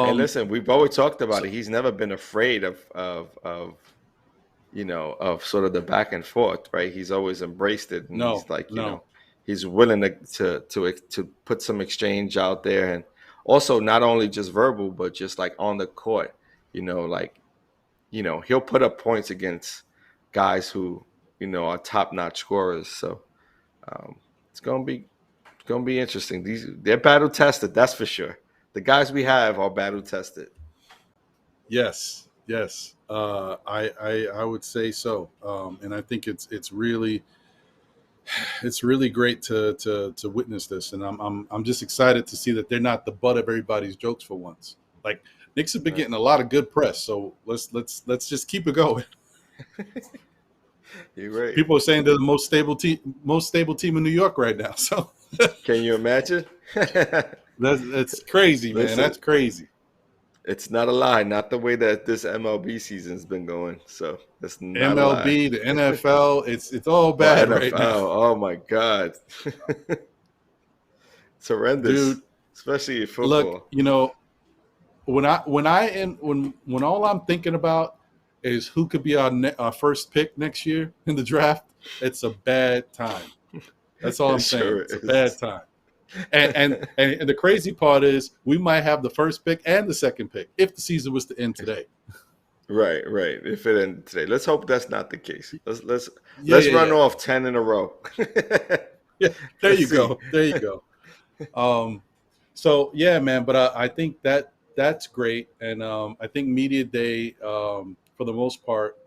B: Hey,
A: Um,
B: listen, we've always talked about
A: so,
B: it. He's never been afraid of of sort of the back and forth, right? He's always embraced it, and he's
A: No,
B: like,
A: no.
B: he's willing to put some exchange out there, and also not only just verbal, but just like on the court, like he'll put up points against guys who are top notch scorers. So um, it's gonna be interesting. They're battle tested, that's for sure. The guys we have are battle tested.
A: Yes, yes. I would say so, and I think it's really great to witness this, and I'm just excited to see that they're not the butt of everybody's jokes for once. Like Knicks have been
B: Right.
A: getting a lot of good press, so let's just keep it going.
B: You're right.
A: People are saying they're the most stable team in New York right now. So
B: Can you imagine?
A: that's crazy, man.
B: Listen,
A: That's crazy.
B: it's not a lie. Not the way that this MLB season's been going. So it's not a lie.
A: MLB, the NFL, it's all
B: Or
A: bad right now,
B: NFL. Oh my God. It's horrendous,
A: dude.
B: especially in
A: Look,
B: football.
A: when all I'm thinking about is who could be our first pick next year in the draft, it's a bad time. That's all
B: It
A: I'm saying.
B: sure
A: It's a bad
B: is.
A: time. And the crazy part is we might have the first pick and the second pick if the season was to end today.
B: Right, right. If it ended today, let's hope that's not the case.
A: Yeah,
B: Let's
A: yeah,
B: run
A: yeah.
B: off 10 in a row.
A: Yeah, there
B: Let's
A: you
B: see.
A: go. There you go. Um, so yeah, man. But I think that's great, and I think media day for the most part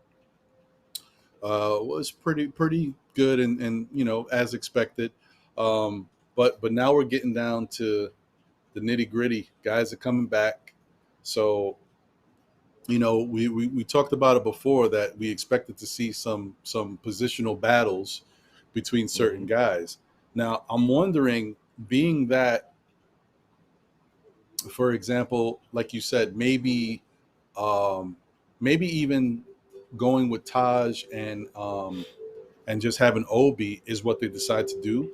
A: was pretty good, and as expected. But now we're getting down to the nitty gritty. Guys are coming back, so we talked about it before that we expected to see some positional battles between certain
B: Mhm.
A: guys. Now I'm wondering, being that, for example, like you said, um, maybe even going with Taj and just having Obi is what they decide to do.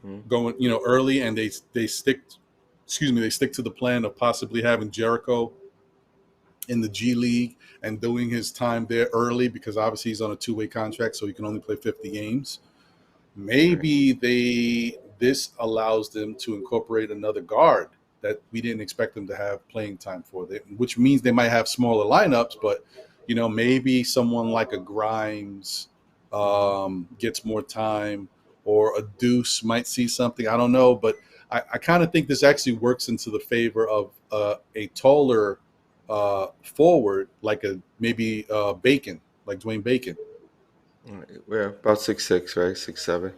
B: Mhm.
A: Going early, and they stick. Excuse me, they stick to the plan of possibly having Jericho in the G League and doing his time there early because obviously he's on a two-way contract, so he can only play 50 games.
B: Right.
A: Maybe this allows them to incorporate another guard that we didn't expect them to have playing time for, which means they might have smaller lineups, but maybe someone like a Grimes gets more time, or a Deuce might see something. I don't know, but I kind of think this actually works into the favor of a taller forward, like a maybe Bacon, like Dwayne Bacon.
B: All right. We're about 6'6", right? 6'7".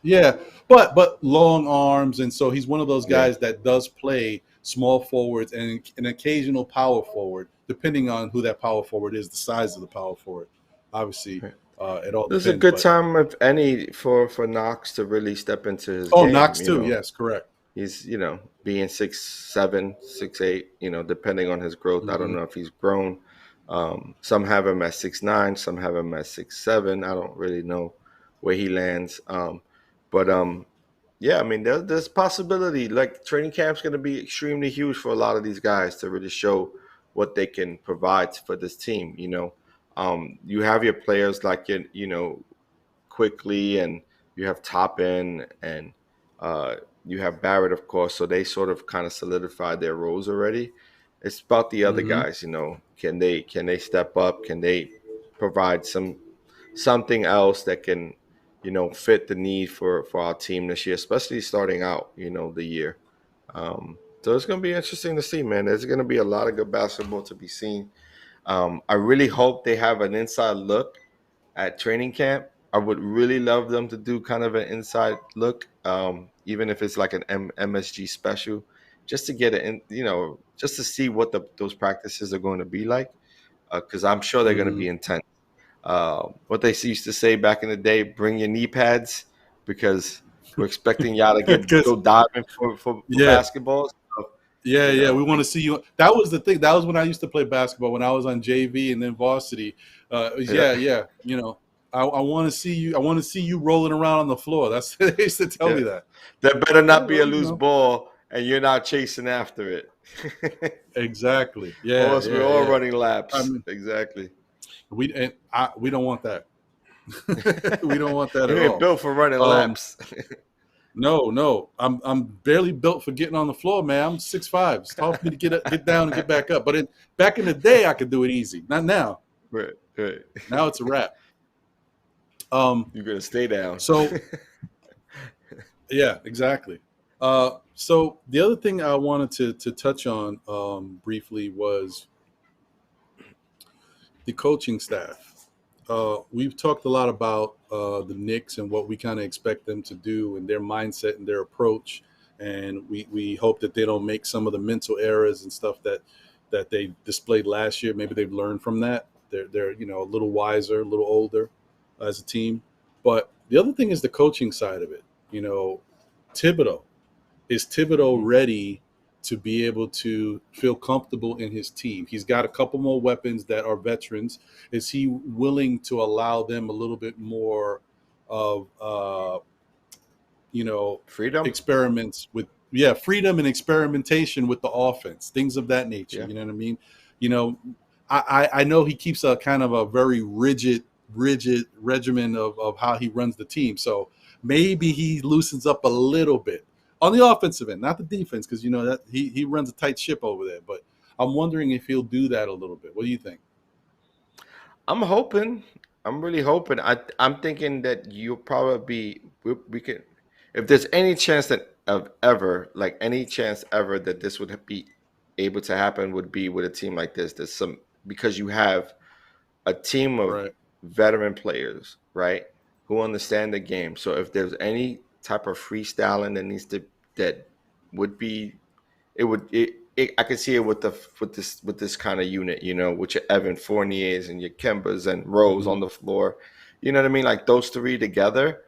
A: Yeah, but long arms, and so he's one of those
B: Yeah.
A: guys that does play small forwards and an occasional power forward, depending on who that power forward is, the size of the power forward. Obviously,
B: Right.
A: it all
B: This is a
A: depends.
B: good
A: But
B: time, if any, for Knox to really step into his
A: oh,
B: game.
A: Knox too. Yes, correct.
B: He's being 6'7", 6'8", depending on his growth. I don't
A: Hmm.
B: know if he's grown. Some have him at 6'9", some have him at 6'7". I don't really know where he lands. But yeah, I mean, there's possibility. Like, training camp's going to be extremely huge for a lot of these guys to really show what they can provide for this team. You have your players like Quickly, and you have Toppin, and you have Barrett, of course. So they sort of kind of solidified their roles already. It's about the other
A: Hmm.
B: guys. Can they step up? Can they provide something else that can fit the need for our team this year, especially starting out the year. So it's going to be interesting to see, man. There's going to be a lot of good basketball to be seen. I really hope they have an inside look at training camp. I would really love them to do kind of an inside look, even if it's like an MSG special, just to get it in, just to see what those practices are going to be like, because I'm sure they're going to
A: Hmm.
B: be intense. What they used to say back in the day: "Bring your knee pads," because we're expecting y'all to
A: Because
B: go diving for
A: yeah,
B: basketballs. So,
A: yeah, we want to see you. That was the thing. That was when I used to play basketball, when I was on JV and then varsity.
B: yeah,
A: Yeah. I want to see you. I want to see you rolling around on the floor. That's they used to tell
B: yeah.
A: me that.
B: There better
A: Yeah,
B: not be a
A: well,
B: loose ball, and you're not chasing after it.
A: exactly.
B: Or
A: Yeah,
B: else we're
A: yeah,
B: all
A: yeah.
B: running
A: I
B: laps.
A: mean,
B: Exactly.
A: We don't want that. We don't want that
B: You
A: at
B: ain't
A: all.
B: built for running
A: Um,
B: laps.
A: no. I'm barely built for getting on the floor, man. I'm 6'5". It's hard for me to get down and get back up. But back in the day, I could do it easy. Not now.
B: Right, right.
A: Now it's a wrap. Um,
B: You're gonna stay down.
A: so yeah, exactly. So the other thing I wanted to touch on briefly was the coaching staff. We've talked a lot about the Knicks and what we kind of expect them to do and their mindset and their approach. And we hope that they don't make some of the mental errors and stuff that they displayed last year. Maybe they've learned from that. They're a little wiser, a little older as a team. But the other thing is the coaching side of it. Thibodeau. Is Thibodeau ready to be able to feel comfortable in his team? He's got a couple more weapons that are veterans. Is he willing to allow them a little bit more of,
B: Freedom.
A: experiments with, freedom and experimentation with the offense, things of that nature?
B: Yeah.
A: You know what I mean? You know, I know he keeps a kind of a very rigid regimen of how he runs the team. So maybe he loosens up a little bit on the offensive end, not the defense, because that he runs a tight ship over there. But I'm wondering if he'll do that a little bit. What do you think?
B: I'm hoping. I'm really hoping. I'm thinking that you'll probably be. We can, if there's any chance that of ever, like any chance ever that this would be able to happen, would be with a team like this. There's some because you have a team of
A: Right.
B: veteran players, right, who understand the game. So if there's any type of freestyling that would be, I could see it with this kind of unit, with your Evan Fourniers and your Kembas and Rose
A: Mm-hmm.
B: on the floor. You know what I mean? Like those three together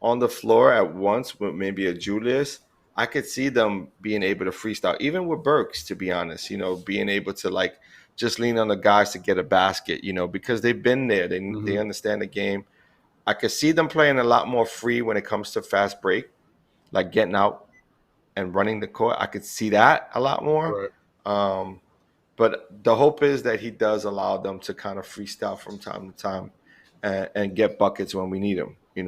B: on the floor at once with maybe a Julius. I could see them being able to freestyle, even with Burks, to be honest, being able to like just lean on the guys to get a basket, because they've been there. They
A: Mm-hmm.
B: understand the game. I could see them playing a lot more free when it comes to fast break, like getting out and running the court. I could see that a lot more.
A: Right.
B: Um, but the hope is that he does allow them to kind of freestyle from time to time and get buckets when we need them. You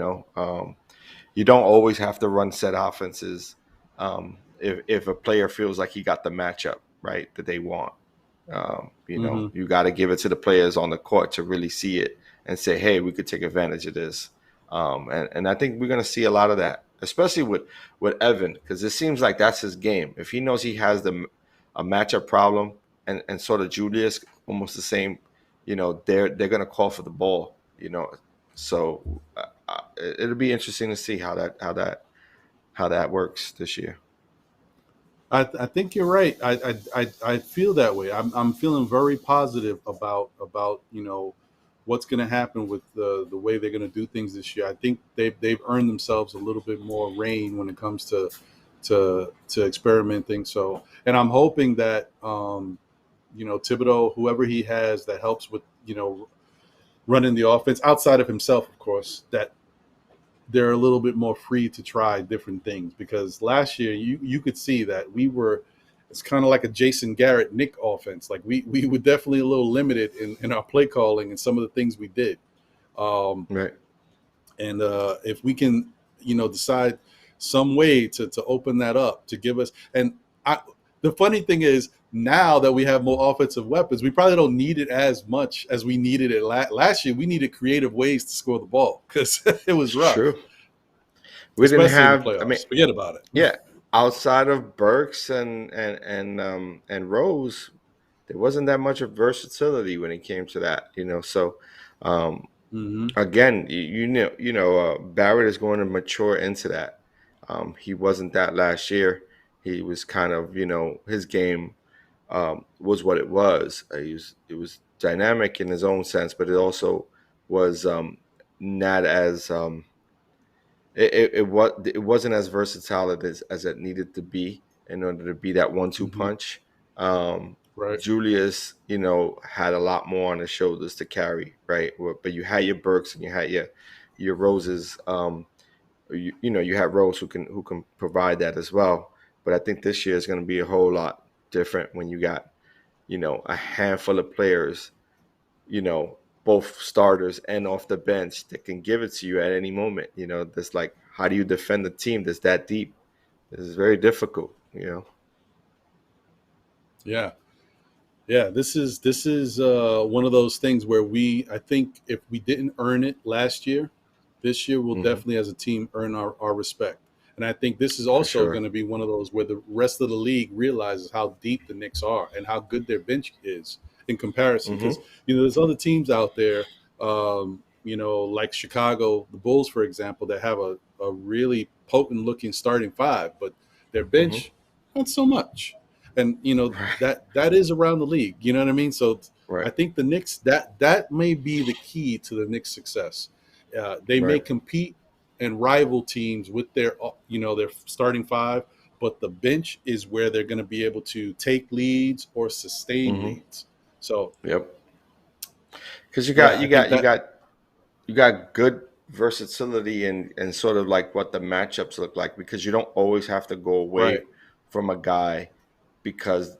B: don't always have to run set offenses if a player feels like he got the matchup right that they want.
A: Mm-hmm.
B: You got to give it to the players on the court to really see it and say, hey, we could take advantage of this. And I think we're going to see a lot of that, especially with Evan, because it seems like that's his game. If he knows he has a matchup problem and sort of Julius, almost the same, they're going to call for the ball, So it'll be interesting to see how that works this year.
A: I think you're right. I feel that way. I'm feeling very positive about what's going to happen with the way they're going to do things this year. I think they've earned themselves a little bit more reign when it comes to experimenting. So, and I'm hoping that Thibodeau, whoever he has that helps with running the offense outside of himself, of course, that they're a little bit more free to try different things, because last year you could see that it's kind of like a Jason Garrett Nick offense. Like we were definitely a little limited in our play calling and some of the things we did.
B: Right.
A: And if we can, decide some way to open that up to give us, the funny thing is now that we have more offensive weapons, we probably don't need it as much as we needed it last year. We needed creative ways to score the ball because it was
B: It's
A: rough,
B: true. We didn't
A: especially in the
B: have, I mean,
A: playoffs. Forget about it.
B: yeah, outside of Burks and Rose, there wasn't that much of versatility when it came to that. So um,
A: Mm-hmm.
B: again, Barrett is going to mature into that. He wasn't that last year. He was kind of, his game was what it was. It was dynamic in his own sense, but it also was not as it wasn't as versatile as it needed to be in order to be that 1-2
A: Mm-hmm.
B: punch. Um,
A: Right.
B: Julius, had a lot more on his shoulders to carry, right? But you had your Burks and you had your Roses. You had Rose who can provide that as well. But I think this year is going to be a whole lot different when you got a handful of players, both starters and off the bench that can give it to you at any moment. That's like, how do you defend the team that's that deep? This is very difficult.
A: Yeah. Yeah, this is one of those things where I think if we didn't earn it last year, this year we'll
B: Hmm.
A: definitely as a team earn our respect. And I think this is
B: For
A: also
B: sure.
A: going to be one of those where the rest of the league realizes how deep the Knicks are and how good their bench is in comparison. Because
B: Hmm.
A: there's other teams out there, like Chicago, the Bulls, for example, that have a really potent looking starting five, but their
B: Hmm.
A: bench not so much. And
B: Right.
A: that is around the league. You know what I mean? So I
B: Right.
A: think the Knicks that may be the key to the Knicks' success. They may
B: Right.
A: compete and rival teams with their starting five, but the bench is where they're going to be able to take leads or sustain
B: Hmm.
A: leads. So
B: Yep. Because you
A: yeah,
B: got
A: I
B: you
A: think
B: got you
A: that
B: got you got good versatility and sort of like what the matchups look like, because you don't always have to go
A: right,
B: away from a guy because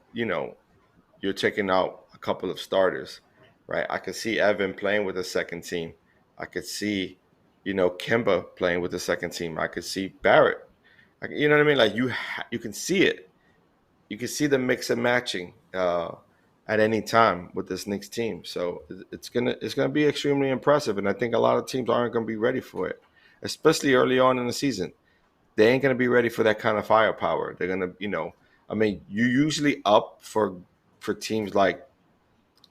B: you're taking out a couple of starters, right? I could see Evan playing with a second team. I could see Kemba playing with the second team. I could see Barrett. You know what I mean? Like you can see it. You can see the mix and matching at any time with this Knicks team. So it's gonna be extremely impressive, and I think a lot of teams aren't gonna be ready for it, especially early on in the season. They ain't gonna be ready for that kind of firepower. They're gonna. I mean, you usually up for teams like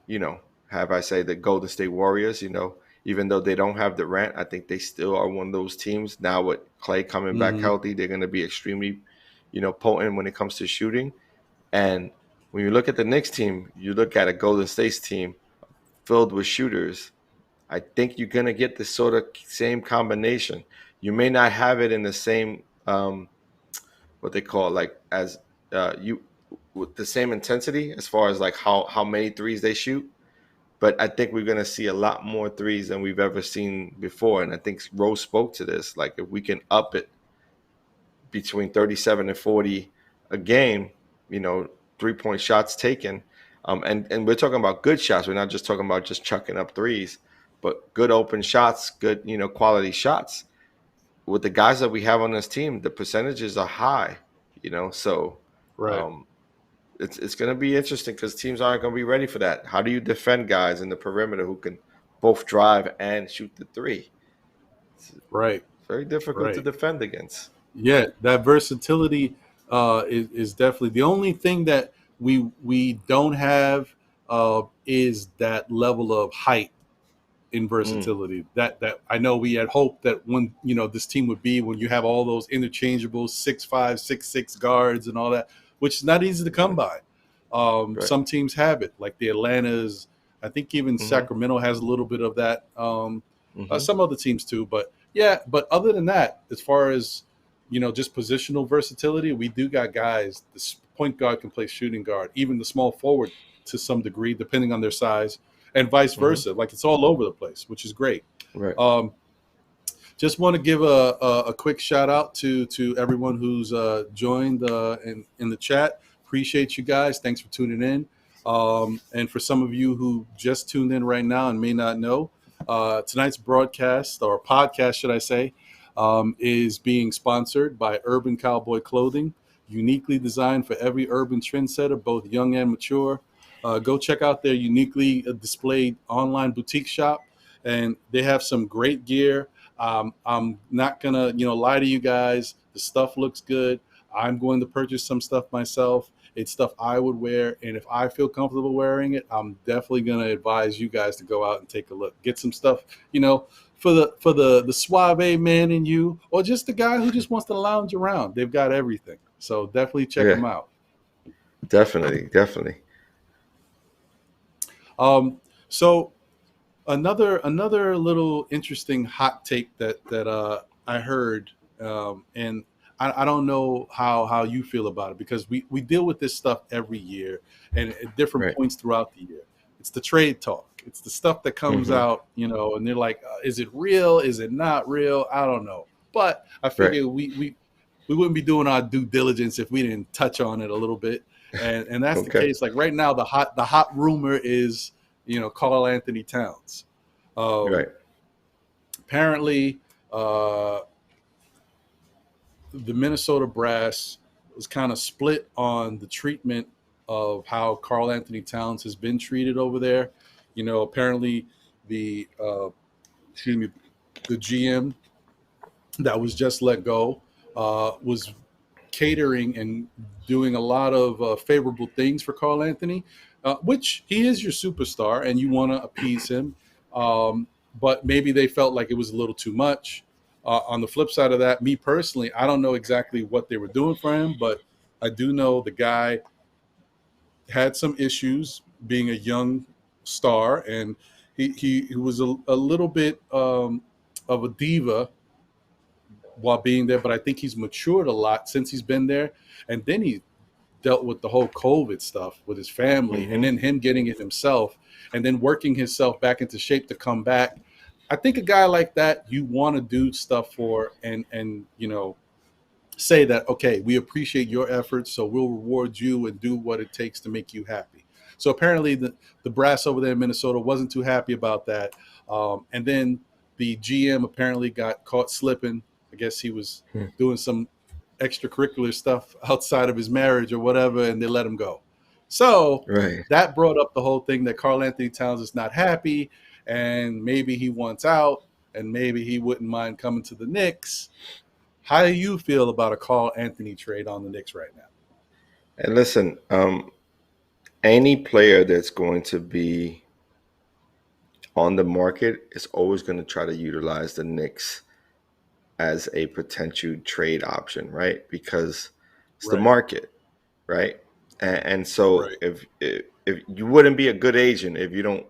B: you know, have I say the Golden State Warriors. Even though they don't have Durant, I think they still are one of those teams. Now with Clay coming back
A: hmm
B: healthy, they're going to be extremely, potent when it comes to shooting. And when you look at the Knicks team, you look at a Golden State team filled with shooters. I think you're going to get this sort of same combination. You may not have it in the same, what they call like as you with the same intensity as far as like how many threes they shoot, but I think we're going to see a lot more threes than we've ever seen before. And I think Rose spoke to this. Like, if we can up it between 37 and 40 a game, you know, 3-point shots taken. And we're talking about good shots. We're not just talking about just chucking up threes, but good open shots, good, quality shots. With the guys that we have on this team, the percentages are high. So
A: right.
B: um, it's going to be interesting because teams aren't going to be ready for that. How do you defend guys in the perimeter who can both drive and shoot the three? It's
A: Right,
B: very difficult to
A: right.
B: defend against.
A: Yeah, that versatility is definitely the only thing that we don't have is that level of height in
B: Mm,
A: versatility. That I know we had hoped that when this team would be when you have all those interchangeable 6'5", 6'6" guards and all that, which is not easy to come
B: right,
A: by.
B: right.
A: Some teams have it, like the Atlantas. I think even
B: Mm-hmm,
A: Sacramento has a little bit of that.
B: mm-hmm,
A: Some other teams too, but yeah. But other than that, as far as just positional versatility, we do got guys. The point guard can play shooting guard, even the small forward to some degree, depending on their size, and vice
B: mm-hmm.
A: versa. Like it's all over the place, which is great.
B: Right.
A: Um, just want to give a quick shout out to everyone who's joined in the chat. Appreciate you guys. Thanks for tuning in. And for some of you who just tuned in right now and may not know, tonight's broadcast or podcast, should I say, is being sponsored by Urban Cowboy Clothing, uniquely designed for every urban trendsetter, both young and mature. Go check out their uniquely displayed online boutique shop, and they have some great gear. I'm not gonna, lie to you guys. The stuff looks good. I'm going to purchase some stuff myself. It's stuff I would wear, and if I feel comfortable wearing it, I'm definitely gonna advise you guys to go out and take a look. Get some stuff, for the suave man in you, or just the guy who just wants to lounge around. They've got everything. So definitely check
B: Yeah,
A: them out.
B: definitely, definitely.
A: Um, so another little interesting hot take that I heard, and I don't know how you feel about it because we deal with this stuff every year and at different
B: Right.
A: points throughout the year. It's the trade talk. It's the stuff that comes
B: Mm-hmm.
A: out, and they're like, is it real? Is it not real? I don't know. But I
B: Right.
A: figure we wouldn't be doing our due diligence if we didn't touch on it a little bit. And that's the
B: Okay.
A: case. Like right now, the hot rumor is Carl Anthony Towns.
B: Right.
A: Apparently, uh, the Minnesota brass was kind of split on the treatment of how Karl Anthony Towns has been treated over there. Apparently the excuse me, the GM that was just let go was catering and doing a lot of favorable things for Karl Anthony, which he is your superstar and you want to appease him. But maybe they felt like it was a little too much. On the flip side of that, me personally, I don't know exactly what they were doing for him, but I do know the guy had some issues being a young star, and he was a little bit of a diva while being there, but I think he's matured a lot since he's been there. And then he dealt with the whole COVID stuff with his family, and
B: Mm-hmm.
A: then him getting it himself, and then working himself back into shape to come back. I think a guy like that you want to do stuff for, and say that, okay, we appreciate your efforts, so we'll reward you and do what it takes to make you happy. So apparently the brass over there in Minnesota wasn't too happy about that. And then the GM apparently got caught slipping. I guess he was doing some extracurricular stuff outside of his marriage or whatever, and they let him go. So
B: Right.
A: that brought up the whole thing that Karl Anthony Towns is not happy, and maybe he wants out, and maybe he wouldn't mind coming to the Knicks. How do you feel about a Karl Anthony trade on the Knicks right now?
B: And listen, any player that's going to be on the market is always going to try to utilize the Knicks as a potential trade option, right? Because it's the
A: Right,
B: market, right? And so
A: right.
B: if you wouldn't be a good agent if you don't,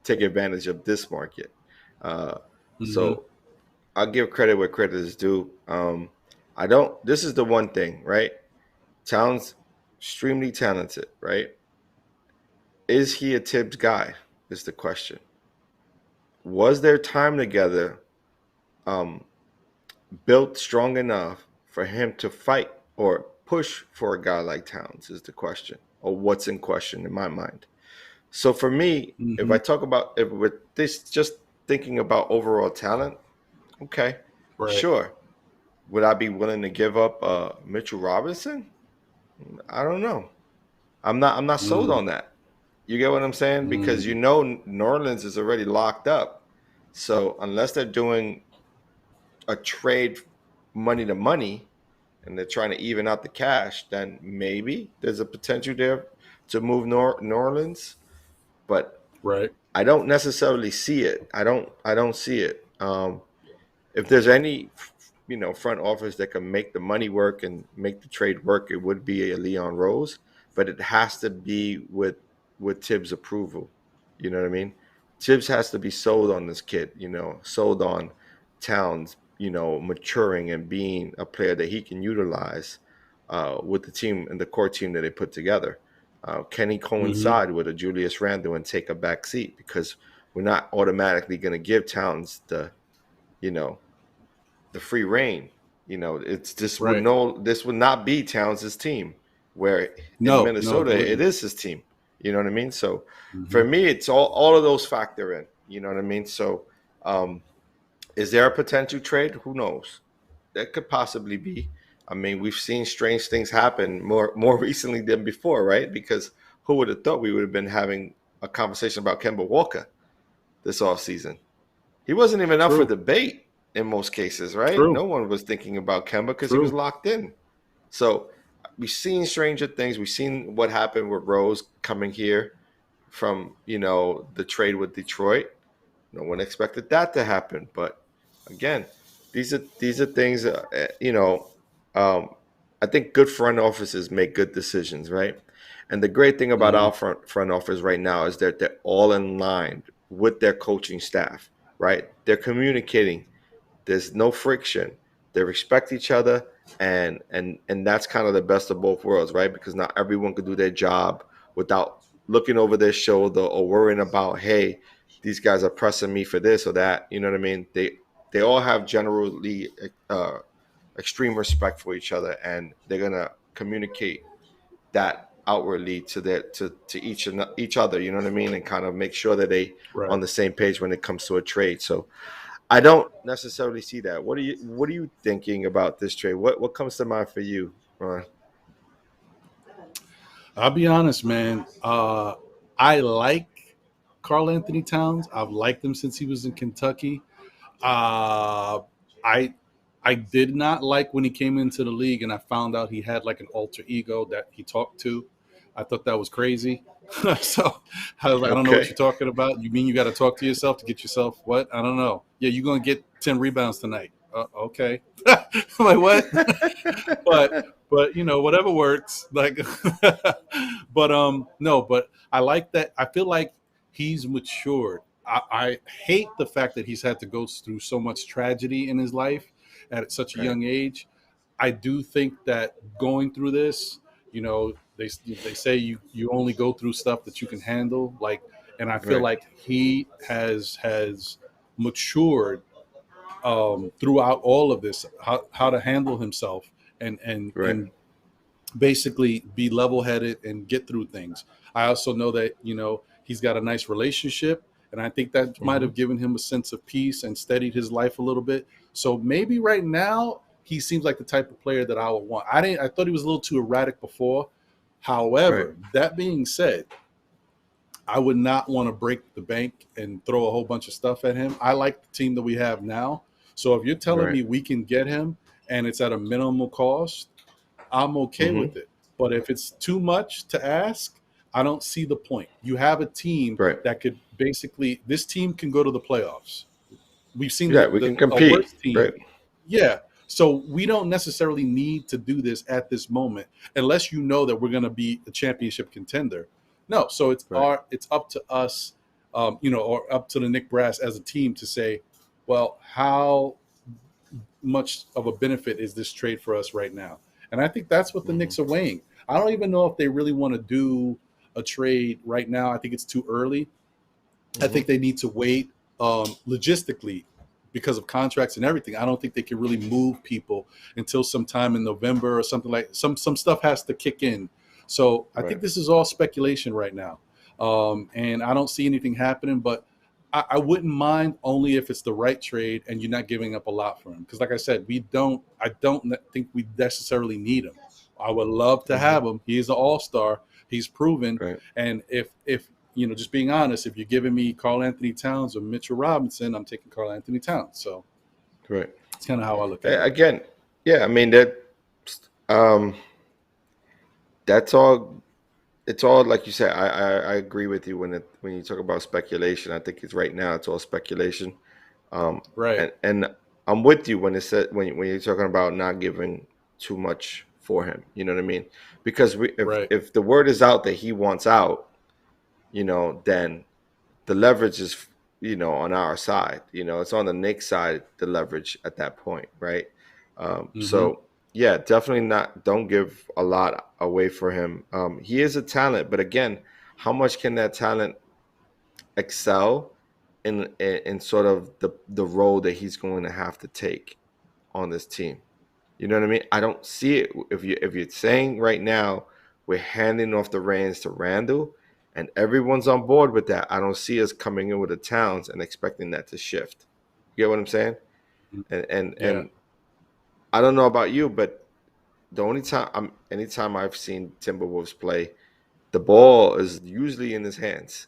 B: take advantage of this market. Uh,
A: Hmm.
B: so I'll give credit where credit is due. I don't. This is the one thing, right? Towns extremely talented, right? Is he a Tibbs guy? Is the question. Was their time together um, built strong enough for him to fight or push for a guy like Towns? Is the question, or what's in question in my mind. So for me, if
A: Hmm.
B: I talk about if with this, just thinking about overall talent, okay,
A: Right.
B: sure. Would I be willing to give up Mitchell Robinson? I don't know. I'm not sold
A: Mm.
B: on that. You get what I'm saying? Because
A: Mm.
B: New Orleans is already locked up. So unless they're doing a trade money to money and they're trying to even out the cash, then maybe there's a potential there to move New Orleans. But
A: Right.
B: I don't necessarily see it. I don't see it. If there's any front office that can make the money work and make the trade work, it would be a Leon Rose, but it has to be with Tibbs' approval. You know what I mean? Tibbs has to be sold on this kid. Sold on Towns. Maturing and being a player that he can utilize with the team and the core team that they put together. Can he
A: Hmm.
B: coincide with a Julius Randle and take a back seat? Because we're not automatically going to give Towns you know the free reign. It's
A: Right.
B: this would not be Towns' team. Where in
A: No, no, it
B: Minnesota it
A: wouldn't.
B: is his team. You know what I mean? So for
A: Hmm.
B: me, it's all of those factor in. You know what I mean? So um, is there a potential trade? Who knows? That could possibly be. I mean, we've seen strange things happen more recently than before, right? Because who would have thought we would have been having a conversation about Kemba Walker this off season? He wasn't even up for
A: True.
B: debate in most cases, right?
A: True.
B: No one was thinking about Kemba because he was
A: True.
B: locked in. So we've seen stranger things. We've seen what happened with Rose coming here from the trade with Detroit. No one expected that to happen, but again, these are things. Um, I think good front offices make good decisions, right? And the great thing about
A: Hmm.
B: our front office right now is that they're all in line with their coaching staff, right? They're communicating. There's no friction. They respect each other, and that's kind of the best of both worlds, right? Because not everyone could do their job without looking over their shoulder or worrying about, hey, these guys are pressing me for this or that. You know what I mean? They all have generally extreme respect for each other, and they're gonna communicate that outwardly to each other. You know what I mean, and kind of make sure that they
A: Right.
B: on the same page when it comes to a trade. So I don't necessarily see that. What are you thinking about this trade? What comes to mind for you, Ron?
A: I'll be honest, man. I like Carl Anthony Towns. I've liked him since he was in Kentucky. Uh, I I did not like when he came into the league and I found out he had like an alter ego that he talked to. I thought that was crazy. So I was like, I don't know what
B: Okay.
A: you're talking about. You mean you got to talk to yourself to get yourself what? I don't know. Yeah, you're gonna get 10 rebounds tonight. Okay. I'm like what? but but whatever works. Like, but no, but I like that. I feel like he's matured. I hate the fact that he's had to go through so much tragedy in his life at such a
B: Right.
A: young age. I do think that going through this, they say you only go through stuff that you can handle. Like, and I feel
B: Right.
A: like he has matured throughout all of this, how to handle himself and
B: Right.
A: basically be level headed and get through things. I also know that he's got a nice relationship, and I think that might
B: Hmm.
A: have given him a sense of peace and steadied his life a little bit. So maybe right now he seems like the type of player that I would want. I thought he was a little too erratic before.
B: Right.
A: However, that being said, I would not want to break the bank and throw a whole bunch of stuff at him. I like the team that we have now. So if you're telling
B: Right.
A: me we can get him and it's at a minimal cost, I'm okay
B: Hmm.
A: with it. But if it's too much to ask, I don't see the point. You have a team
B: Right.
A: that could basically, this team can go to the playoffs. We've seen
B: Yeah, we can
A: a
B: compete.
A: worse team.
B: Right.
A: Yeah. So we don't necessarily need to do this at this moment unless you know that we're going to be a championship contender. No. So
B: Right.
A: it's up to us, or up to the Nick Brass as a team to say, well, how much of a benefit is this trade for us right now? And I think that's what the
B: Hmm.
A: Knicks are weighing. I don't even know if they really want to do a trade right now. I think it's too early. I
B: Hmm.
A: think they need to wait logistically because of contracts and everything. I don't think they can really move people until sometime in November or something like some stuff has to kick in. So I
B: Right.
A: think this is all speculation right now, and I don't see anything happening. But I wouldn't mind only if it's the right trade and you're not giving up a lot for him. Because like I said, we don't. I don't think we necessarily need him. I would love to
B: Hmm.
A: have him. He's an all-star. He's proven.
B: Right.
A: And if just being honest, if you're giving me Carl Anthony Towns or Mitchell Robinson, I'm taking Carl Anthony Towns. So
B: Right.
A: it's kind of how I look at it.
B: Again, yeah. I mean um, that's all. It's all like you said. I agree with you when you talk about speculation. I think it's right now. It's all speculation. Um,
A: Right,
B: and I'm with you when it said when you're talking about not giving too much for him. You know what I mean? Because
A: right.
B: if the word is out that he wants out, then the leverage is on our side. It's on the Knicks side, the leverage at that point, right?
A: Mm-hmm.
B: So yeah, definitely not. Don't give a lot away for him. He is a talent, but again, how much can that talent excel in sort of the role that he's going to have to take on this team? You know what I mean? I don't see it. If you're saying right now we're handing off the reins to Randall and everyone's on board with that, I don't see us coming in with the Towns and expecting that to shift. You get what I'm saying? And and
A: Yeah,
B: and I don't know about you, but the only time anytime I've seen Timberwolves play, the ball is usually in his hands.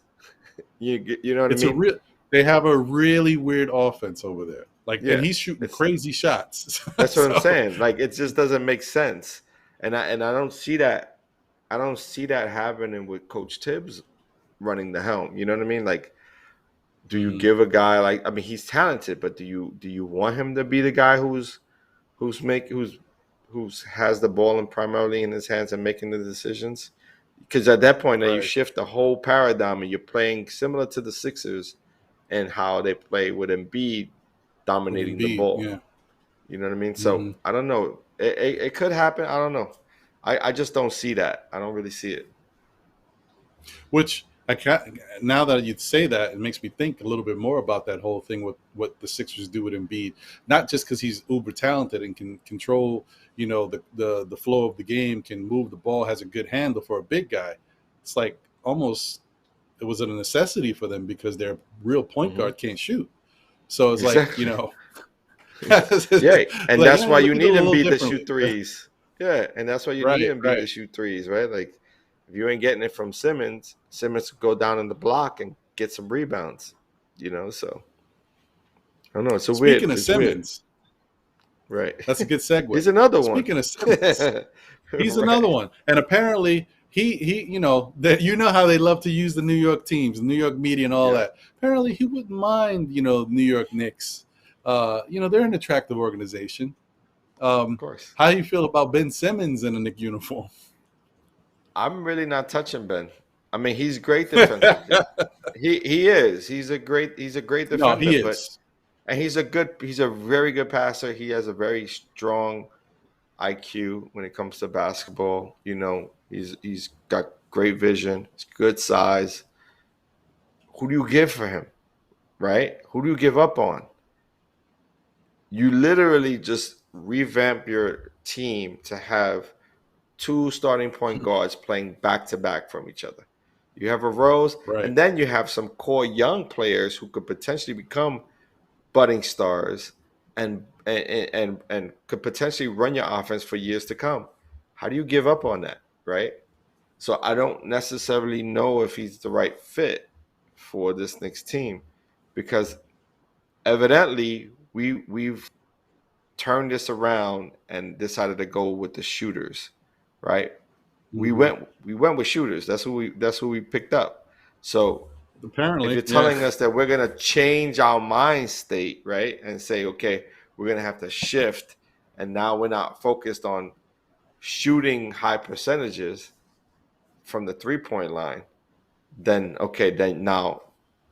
B: You know what I
A: it's a
B: mean?
A: real. They have a really weird offense over there. Like, and
B: Yeah.
A: he's shooting
B: It's
A: crazy shots.
B: That's what I'm
A: So,
B: saying. Like it just doesn't make sense. And I don't see that. I don't see that happening with Coach Tibbs running the helm. You know what I mean? Like, do you
A: mhm,
B: give a guy like I mean he's talented, but do you want him to be the guy who's has the ball and primarily in his hands and making the decisions? Because at that point now you
A: right.
B: shift the whole paradigm and you're playing similar to the Sixers and how they play with Embiid
A: With
B: dominating the
A: Embiid,
B: ball.
A: yeah.
B: You know what I mean? So
A: Hmm.
B: I don't know. It could happen. I don't know. I just don't see that. I don't really see it.
A: Which Now that you say that, it makes me think a little bit more about that whole thing with what the Sixers do with Embiid. Not just because he's uber talented and can control, the flow of the game, can move the ball, has a good handle for a big guy. It's like almost it was a necessity for them because their real point
B: Mm-hmm.
A: guard can't shoot. So it's like,
B: Exactly. Yeah, and
A: like,
B: that's why
A: we
B: you
A: can do
B: need
A: it a little
B: Embiid to shoot
A: differently.
B: threes. Yeah, and that's why you need
A: Right,
B: Embiid to
A: right.
B: shoot threes, right? Like if you ain't getting it from Simmons, Simmons could go down in the block and get some rebounds. So I don't know. It's a weird.
A: Speaking of
B: It's weird,
A: Simmons,
B: right?
A: that's a good segue.
B: He's another one.
A: Speaking of Simmons, he's another
B: Right.
A: one, and apparently he that how they love to use the New York teams, the New York media, and all
B: Yeah,
A: that. Apparently, he wouldn't mind New York Knicks. They're an attractive organization.
B: of course.
A: How do you feel about Ben Simmons in a Knick uniform?
B: I'm really not touching Ben. I mean, he's great defensively. He is. He's a great
A: No,
B: defender,
A: he
B: but
A: is.
B: and he's a very good passer. He has a very strong IQ when it comes to basketball. He's got great vision. He's good size. Who do you give for him, right? Who do you give up on? You literally just revamp your team to have two starting point guards playing back to back from each other. You have a Rose,
A: Right.
B: and then you have some core young players who could potentially become budding stars and could potentially run your offense for years to come. How do you give up on that, right? So I don't necessarily know if he's the right fit for this Knicks team because evidently we've turned this around and decided to go with the shooters, right? We
A: Hmm.
B: went with shooters. That's who we picked up. So if
A: Apparently,
B: you're
A: yeah.
B: telling us that we're gonna change our mind state, right, and say, okay, we're gonna have to shift, and now we're not focused on shooting high percentages from the 3-point line, then okay, then now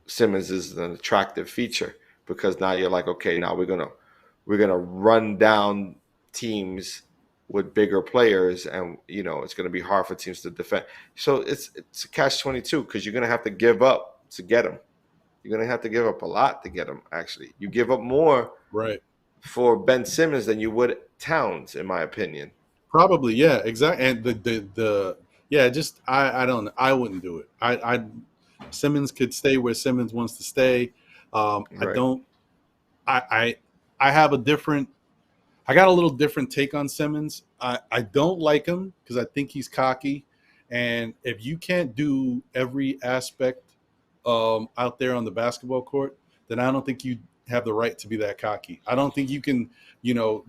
B: Simmons is an attractive feature because now you're like, okay, now we're gonna run down teams with bigger players, and it's gonna be hard for teams to defend. So it's a catch-22 because you're gonna have to give up to get them. You're gonna have to give up a lot to get them. Actually, you give up more
A: Right.
B: for Ben Simmons than you would Towns, in my opinion.
A: Probably, yeah, exactly. And the yeah, just I don't I wouldn't do it. I Simmons could stay where Simmons wants to stay. I
B: Right.
A: don't. I have a different. I got a little different take on Simmons. I don't like him because I think he's cocky, and if you can't do every aspect out there on the basketball court, then I don't think you have the right to be that cocky. I don't think you can,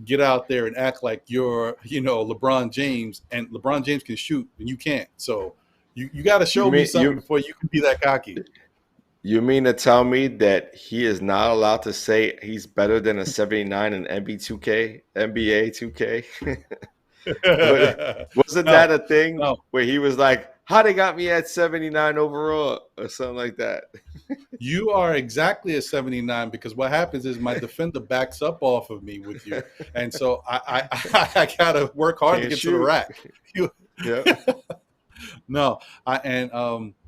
A: get out there and act like you're, LeBron James, and LeBron James can shoot and you can't. So you got to
B: You
A: show me
B: mean
A: something
B: you
A: before you can be that cocky.
B: you mean to tell me that he is not allowed to say he's better than a 79 in NBA 2K? What wasn't
A: No,
B: that a thing
A: no.
B: where he was like, "How they got me at 79 overall" or something like that?
A: You are exactly a 79 because what happens is my defender backs up off of me with you. And so I gotta work hard to
B: Can't
A: get to the
B: shoot.
A: rack. You,
B: Yep.
A: no,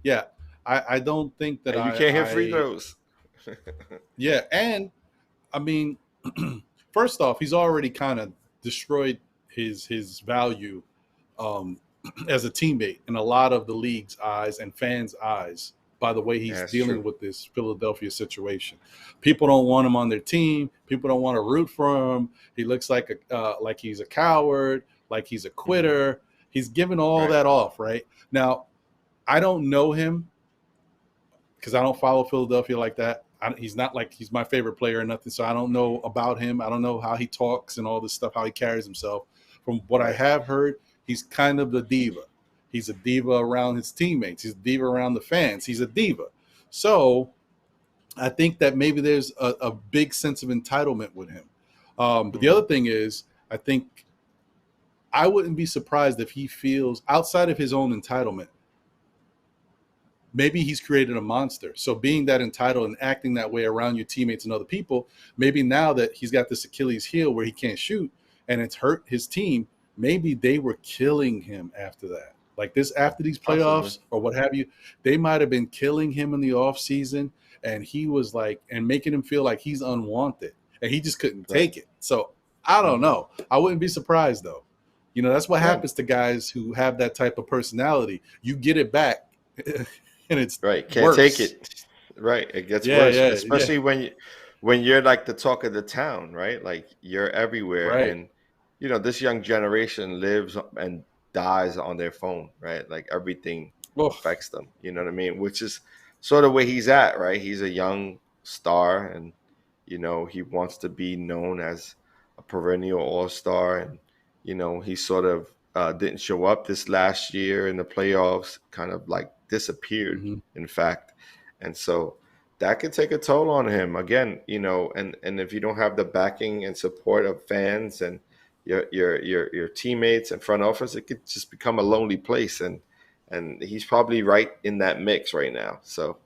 A: yeah, I don't think that
B: And you can't hit free throws.
A: yeah, and I mean, first off, he's already kind of destroyed his value um, as a teammate in a lot of the league's eyes and fans' eyes by the way
B: Yeah,
A: he's
B: that's
A: dealing
B: true.
A: with this Philadelphia situation. People don't want him on their team. People don't want to root for him. He looks like he's a coward, like he's a
B: Hmm.
A: quitter. He's giving all
B: Right.
A: that off, right? Now, I don't know him because I don't follow Philadelphia like that. He's not like he's my favorite player or nothing, so I don't know about him. I don't know how he talks and all this stuff, how he carries himself. From what I
B: Right.
A: have heard, he's kind of the diva. He's a diva around his teammates. He's a diva around the fans. He's a diva. So I think that maybe there's a big sense of entitlement with him. But the
B: Hmm.
A: other thing is, I think I wouldn't be surprised if he feels outside of his own entitlement maybe he's created a monster. So being that entitled and acting that way around your teammates and other people, maybe now that he's got this Achilles heel where he can't shoot and it's hurt his team, maybe they were killing him after that. Like this after these
B: Possibly.
A: playoffs or what have you, they might have been killing him in the off season, and he was like, and making him feel like he's unwanted, and he just couldn't
B: Right.
A: take it. So I don't
B: Mm-hmm.
A: know. I wouldn't be surprised though. You know, that's what
B: Yeah.
A: happens to guys who have that type of personality. You get it back, and it's
B: Right. Can't take
A: worse.
B: it. Right. It gets
A: Yeah,
B: worse,
A: yeah, yeah.
B: especially when you're like the talk of the town, right? Like you're everywhere,
A: Right.
B: and this young generation lives and dies on their phone, right? Like everything
A: Oh,
B: affects them. You know what I mean? Which is sort of where he's at, right? He's a young star, and he wants to be known as a perennial all-star, and he sort of didn't show up this last year in the playoffs, kind of like disappeared,
A: hmm
B: in fact. And so that could take a toll on him again, and if you don't have the backing and support of fans and your teammates and front office, it could just become a lonely place. And he's probably right in that mix right now. So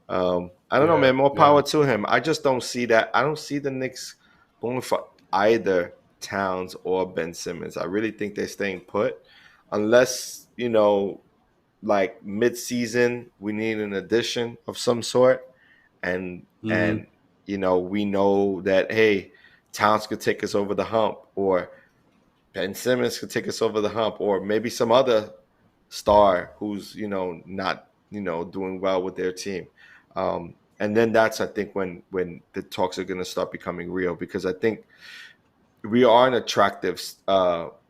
B: I don't know,
A: yeah,
B: man. More
A: yeah.
B: power to him. I just don't see that. I don't see the Knicks going for either Towns or Ben Simmons. I really think they're staying put, unless like mid-season, we need an addition of some sort, and
A: hmm
B: and we know that, hey, Towns could take us over the hump, or Ben Simmons could take us over the hump, or maybe some other star who's not doing well with their team. And then that's, I think, when the talks are going to start becoming real, because I think we are an attractive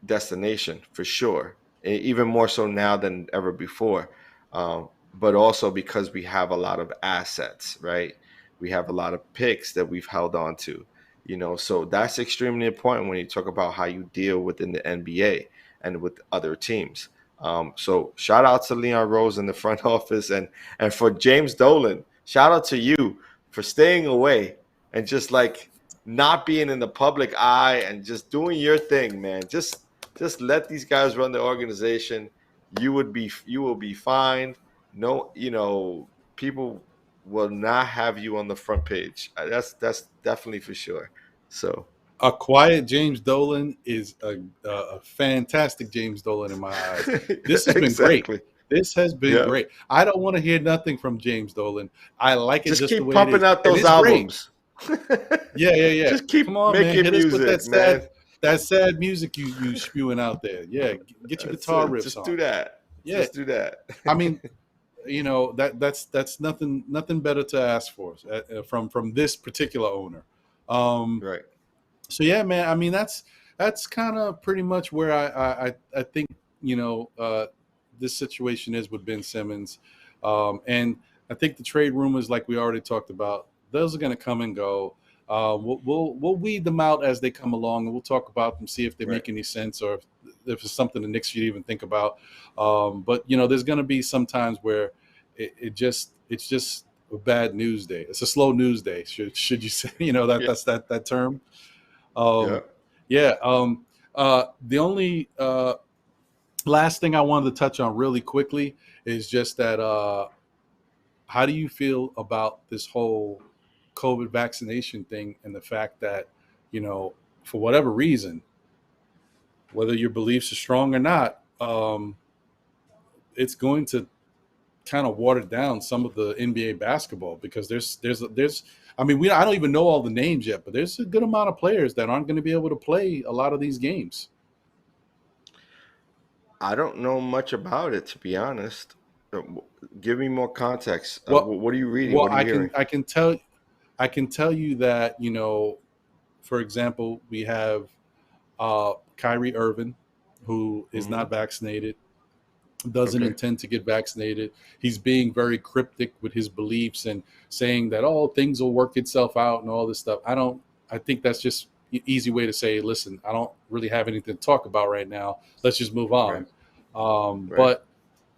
B: destination for sure, even more so now than ever before. But also because we have a lot of assets, right? We have a lot of picks that we've held on to, so that's extremely important when you talk about how you deal within the NBA and with other teams. So shout out to Leon Rose in the front office, and for James Dolan, shout out to you for staying away and just like not being in the public eye and just doing your thing, man. Just let these guys run the organization. You will be fine. No, people will not have you on the front page. That's definitely for sure. So
A: A quiet James Dolan is a fantastic James Dolan in my eyes. This has been great.
B: exactly.
A: This has been
B: Yeah.
A: great. I don't want to hear nothing from James Dolan. I like it
B: Just
A: just the
B: keep
A: way it
B: pumping
A: is,
B: out
A: and
B: those
A: it's great.
B: albums.
A: Yeah, yeah, yeah.
B: Just keep
A: Come on, man,
B: making
A: hit us with
B: music, man.
A: that sad music you spewing out there. Yeah, get your
B: That's
A: guitar
B: it.
A: riffs
B: Just
A: on.
B: do that.
A: Yeah,
B: Just do that.
A: I mean, that's nothing better to ask for from this particular owner. Um,
B: Right.
A: so yeah, man. I mean, that's kind of pretty much where I think this situation is with Ben Simmons, and I think the trade rumors, like we already talked about, those are going to come and go. We'll weed them out as they come along, and we'll talk about them, see if they
B: Right.
A: make any sense, or if it's something the Knicks should even think about. But there's going to be some times where it's just a bad news day. It's a slow news day. Should you say
B: Yeah.
A: that's that term?
B: Yeah.
A: Um, yeah. The only last thing I wanted to touch on really quickly is just that how do you feel about this whole COVID vaccination thing and the fact that, for whatever reason, whether your beliefs are strong or not, it's going to kind of water down some of the NBA basketball because there's I mean I don't even know all the names yet, but there's a good amount of players that aren't going to be able to play a lot of these games.
B: I don't know much about it, to be honest. Give me more context.
A: Well,
B: What are you reading?
A: well,
B: What are you hearing?
A: I can tell you that for example, we have Kyrie Irving, who is
B: Hmm.
A: not vaccinated, doesn't
B: Okay.
A: intend to get vaccinated. He's being very cryptic with his beliefs and saying that things will work itself out and all this stuff. I think that's just an easy way to say, listen, I don't really have anything to talk about right now. Let's just move
B: Right.
A: on.
B: Right.
A: But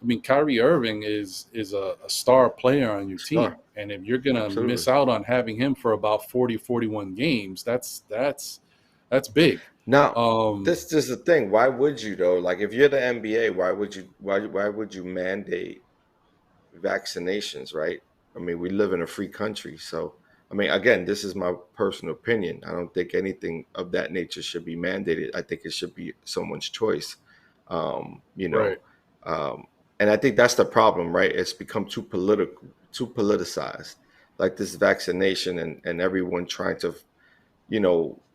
A: I mean, Kyrie Irving is a star player on your
B: Star.
A: team, and if you're gonna
B: Absolutely.
A: miss out on having him for about 40, 41 games, that's big.
B: Now,
A: Um,
B: this is the thing. Why would you though? Like, if you're the NBA, why would you mandate vaccinations? Right. I mean, we live in a free country, so I mean, again, this is my personal opinion. I don't think anything of that nature should be mandated. I think it should be someone's choice. You know,
A: right.
B: And I think that's the problem, right? It's become too political, too politicized, like this vaccination, and everyone trying to,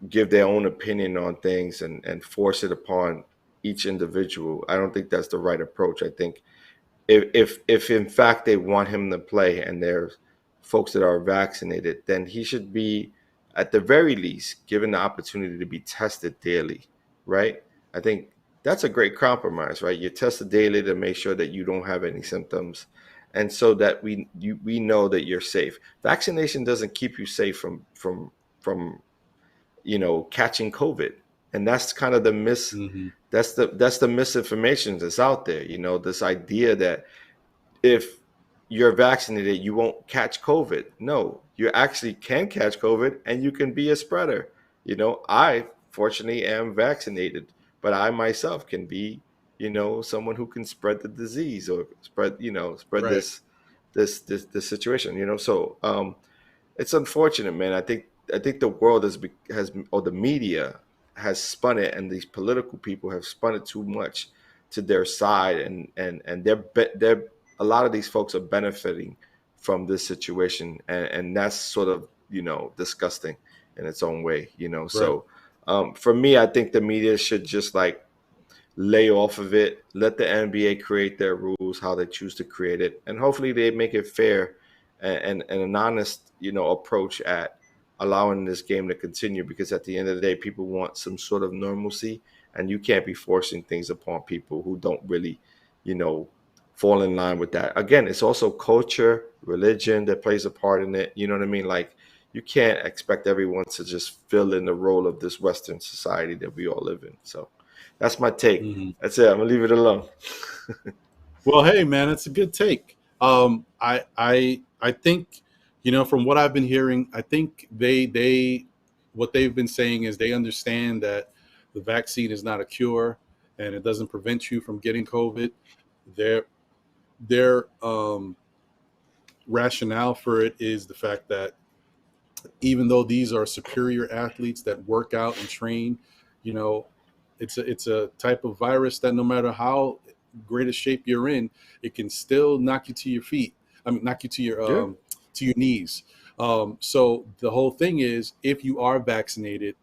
B: give their own opinion on things and force it upon each individual. I don't think that's the right approach. I think if in fact they want him to play and there's folks that are vaccinated, then he should be at the very least given the opportunity to be tested daily, right? I think that's a great compromise, right? You're tested daily to make sure that you don't have any symptoms, and so that we know that you're safe. Vaccination doesn't keep you safe from catching COVID, and that's kind of the
A: Hmm.
B: that's the misinformation that's out there. This idea that if you're vaccinated, you won't catch COVID. No, you actually can catch COVID and you can be a spreader. I fortunately am vaccinated, but I myself can be, someone who can spread the disease or spread
A: Right.
B: this situation. So it's unfortunate, man. I think the world has or the media has spun it, and these political people have spun it too much to their side, and they're a lot of these folks are benefiting from this situation, and that's sort of disgusting in its own way.
A: Right.
B: So for me, I think the media should just like lay off of it, let the NBA create their rules how they choose to create it, and hopefully they make it fair and an honest, approach at allowing this game to continue. Because at the end of the day, people want some sort of normalcy, and you can't be forcing things upon people who don't really, you know, fall in line with that. Again, it's also culture, religion that plays a part in it. You know what I mean? Like you can't expect everyone to just fill in the role of this Western society that we all live in. So that's my take.
A: Hmm.
B: That's it. I'm gonna leave it alone.
A: Well, hey, man, it's a good take. I think, from what I've been hearing, I think what they've been saying is they understand that the vaccine is not a cure and it doesn't prevent you from getting COVID. Their their rationale for it is the fact that even though these are superior athletes that work out and train, you know, it's a type of virus that no matter how great a shape you're in, it can still knock you to your feet. I mean, knock you
B: Yeah.
A: to your knees. So the whole thing is, if you are vaccinated,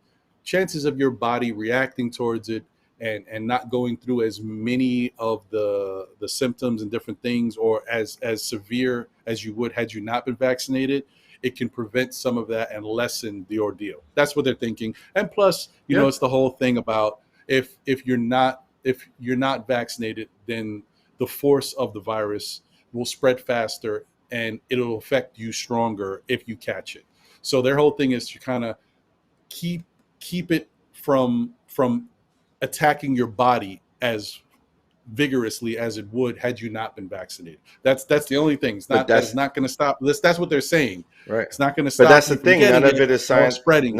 A: chances of your body reacting towards it and not going through as many of the symptoms and different things, or as severe as you would had you not been vaccinated, it can prevent some of that and lessen the ordeal. That's what they're thinking. And plus,
B: Yeah.
A: it's the whole thing about if you're not vaccinated, then the force of the virus will spread faster and it'll affect you stronger if you catch it. So their whole thing is to kind of keep keep it from attacking your body as vigorously as it would had you not been vaccinated. That's the only thing. It's
B: But
A: not that it's
B: that's
A: not going to stop this. That's what they're saying.
B: right.
A: It's not going to
B: But
A: stop
B: that's the
A: you from
B: thing. None
A: getting
B: of
A: it
B: it is
A: or
B: science.
A: spreading it.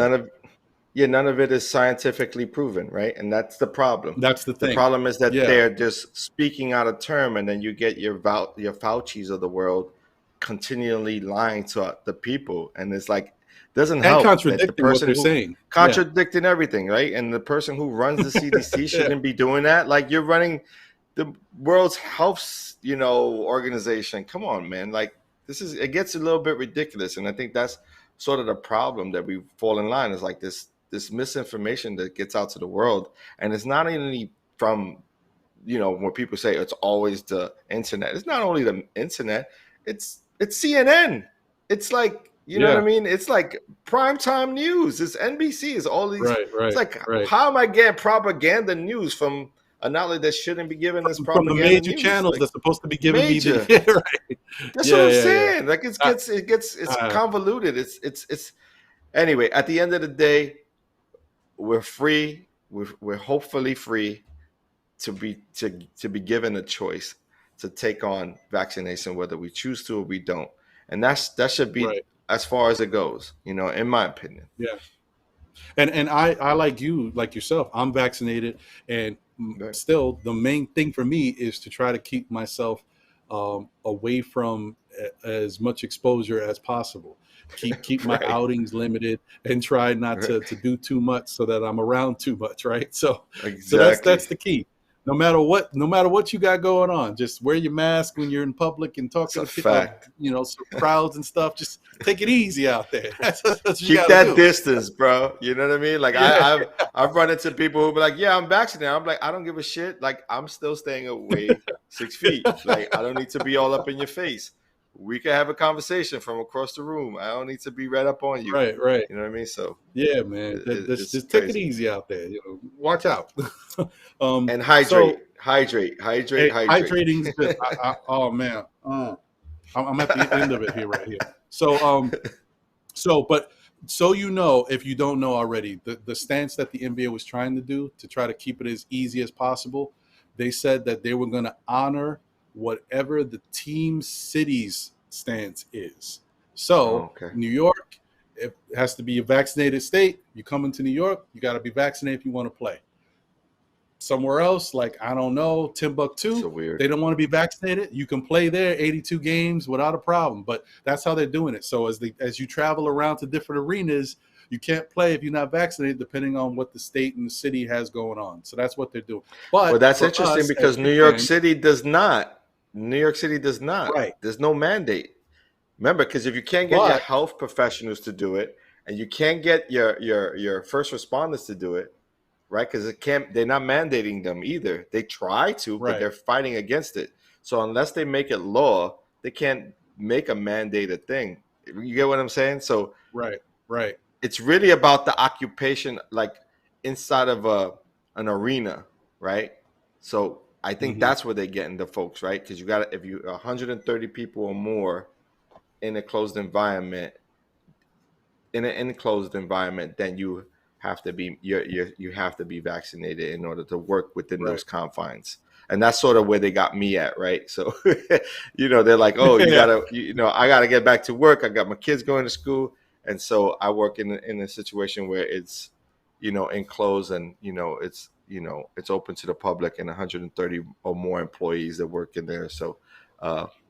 B: None of it is scientifically proven, right? And that's the problem.
A: That's the
B: The
A: thing.
B: problem is that
A: Yeah.
B: they're just speaking out of term, and then you get your Fauci's of the world continually lying to the people, and it's like doesn't
A: And
B: help that the
A: contradicting what
B: person
A: they're
B: who
A: saying. Yeah.
B: contradicting everything, right? And the person who runs the CDC
A: Yeah.
B: shouldn't be doing that. Like you're running the world's health, organization. Come on, man. Like it gets a little bit ridiculous, and I think that's sort of the problem that we fall in line is like this misinformation that gets out to the world, and it's not only from when people say it's always the internet. It's not only the internet. It's CNN. It's like what I
A: Yeah.
B: mean. It's like primetime news. It's NBC. It's all these.
A: Right.
B: It's
A: Right.
B: like
A: Right.
B: how am I getting propaganda news from an outlet that shouldn't be giving us
A: From the
B: propaganda
A: major
B: news?
A: channels
B: Like
A: that's supposed to be giving me the
B: major.
A: yeah, right.
B: That's what
A: Yeah.
B: I'm
A: Yeah. Yeah.
B: saying. Like
A: Uh,
B: it's
A: uh,
B: convoluted. It's anyway. At the end of the day, we're free. We're hopefully free to be given a choice to take on vaccination, whether we choose to or we don't, and that should be
A: right.
B: as far as it goes. In my opinion.
A: Yeah. And I like you, like yourself, I'm vaccinated, and
B: Right.
A: still the main thing for me is to try to keep myself away from as much exposure as possible. Keep my
B: Right.
A: outings limited and try not
B: Right.
A: to do too much so that I'm around too much, right? So that's
B: Exactly.
A: the key. no matter what you got going on, just wear your mask when you're in public and talking to people, some crowds and stuff. Just take it easy out there. That's what you
B: Keep that
A: do.
B: distance, bro. You know what I mean? Like
A: Yeah.
B: I've run into people who be like, "Yeah, I'm vaccinated." I'm like, I don't give a shit. Like I'm still staying away 6 feet. Like I don't need to be all up in your face. We can have a conversation from across the room. I don't need to be right up on you.
A: Right.
B: You know what I mean? So
A: yeah, man.
B: it's
A: Just take it
B: crazy.
A: easy out there. Watch out.
B: And hydrate.
A: Hey, hydrating's good. Oh man, I'm at the end of it right here. So if you don't know already, the stance that the NBA was trying to do to try to keep it as easy as possible, they said that they were going to honor whatever the team city's stance is. So New York, it has to be a vaccinated state. You come into New York, you got to be vaccinated if you want to play. Somewhere else, like I don't know, Timbuktu,
B: so
A: they don't want to be vaccinated. You can play there 82 games without a problem, but that's how they're doing it. So as you travel around to different arenas, you can't play if you're not vaccinated, depending on what the state and the city has going on. So that's what they're doing. But
B: well, that's interesting because New York City does not. New York City does not.
A: Right.
B: There's no mandate. Remember, because if you can't get your health professionals to do it, and you can't get your first responders to do it, right? Because they're not mandating them either. They try to, but they're fighting against it. So unless they make it law, they can't make a mandated thing. You get what I'm saying? So
A: right.
B: It's really about the occupation, like inside of an arena, right? So I think that's where they're getting the folks, right? Because if you 130 people or more in a closed environment, in an enclosed environment, then you have to be you have to be vaccinated in order to work within those confines. And that's sort of where they got me at, right? So they're like, oh, you gotta I gotta get back to work. I got my kids going to school, and so I work in a situation where it's enclosed, and it's open to the public, and 130 or more employees that work in there. So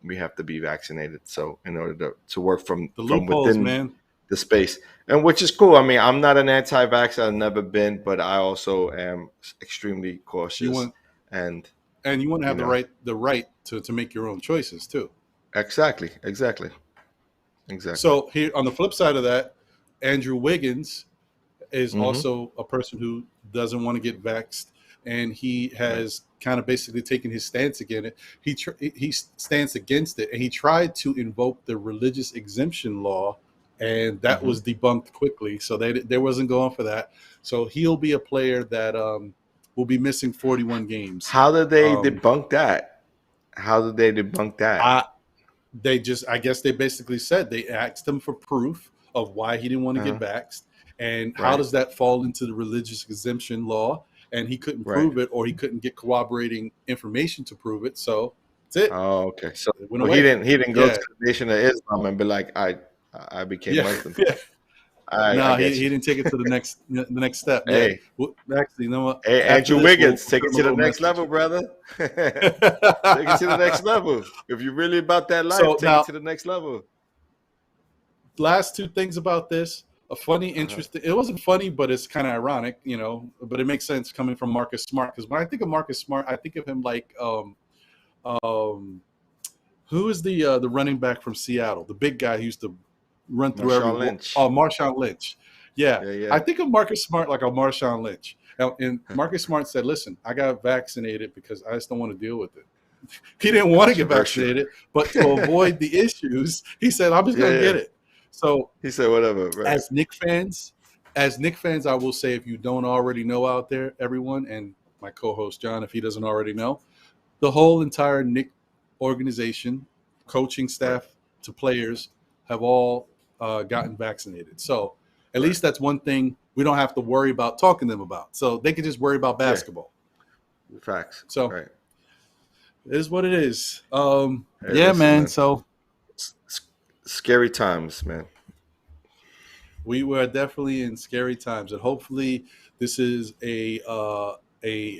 B: we have to be vaccinated, so in order to work from within, man, the space, and which is cool. I mean, I'm not an anti-vax. I've never been, but I also am extremely cautious.
A: And you want to have the right to make your own choices too.
B: Exactly.
A: So here on the flip side of that, Andrew Wiggins is also a person who doesn't want to get vaxxed, and he has kind of basically taken his stance against it. He stands against it, and he tried to invoke the religious exemption law, and that was debunked quickly. So they wasn't going for that. So he'll be a player that will be missing 41 games.
B: How did they debunk that?
A: I guess they basically said they asked him for proof of why he didn't want to get vaxxed, and how does that fall into the religious exemption law? And he couldn't prove it, or he couldn't get corroborating information to prove it. So that's it.
B: Oh, okay. So he didn't go to the Nation of Islam and be like, I became Muslim.
A: No, he didn't take it to the next step.
B: Hey,
A: well, actually, you know what?
B: Hey, Andrew Wiggins, take it to the next level, brother. Take it to the next level. If you're really about that life, take it to the next level.
A: Last two things about this. A funny, interesting. It wasn't funny, but it's kind of ironic, But it makes sense coming from Marcus Smart, because when I think of Marcus Smart, I think of him like, who is the running back from Seattle, the big guy who used to run through everyone. Marshawn Lynch. Yeah. I think of Marcus Smart like a Marshawn Lynch. And Marcus Smart said, listen, I got vaccinated because I just don't want to deal with it. He didn't want to get vaccinated, but to avoid the issues, he said, I'm just going to get it. So
B: he said, whatever. Right.
A: As Knicks fans, I will say, if you don't already know out there, everyone, and my co-host John, if he doesn't already know, the whole entire Knicks organization, coaching staff to players, have all gotten vaccinated. So at least that's one thing we don't have to worry about talking to them about. So they can just worry about basketball.
B: Facts.
A: So it is what it is. Man. So
B: scary times, man.
A: We were definitely in scary times, and hopefully this is a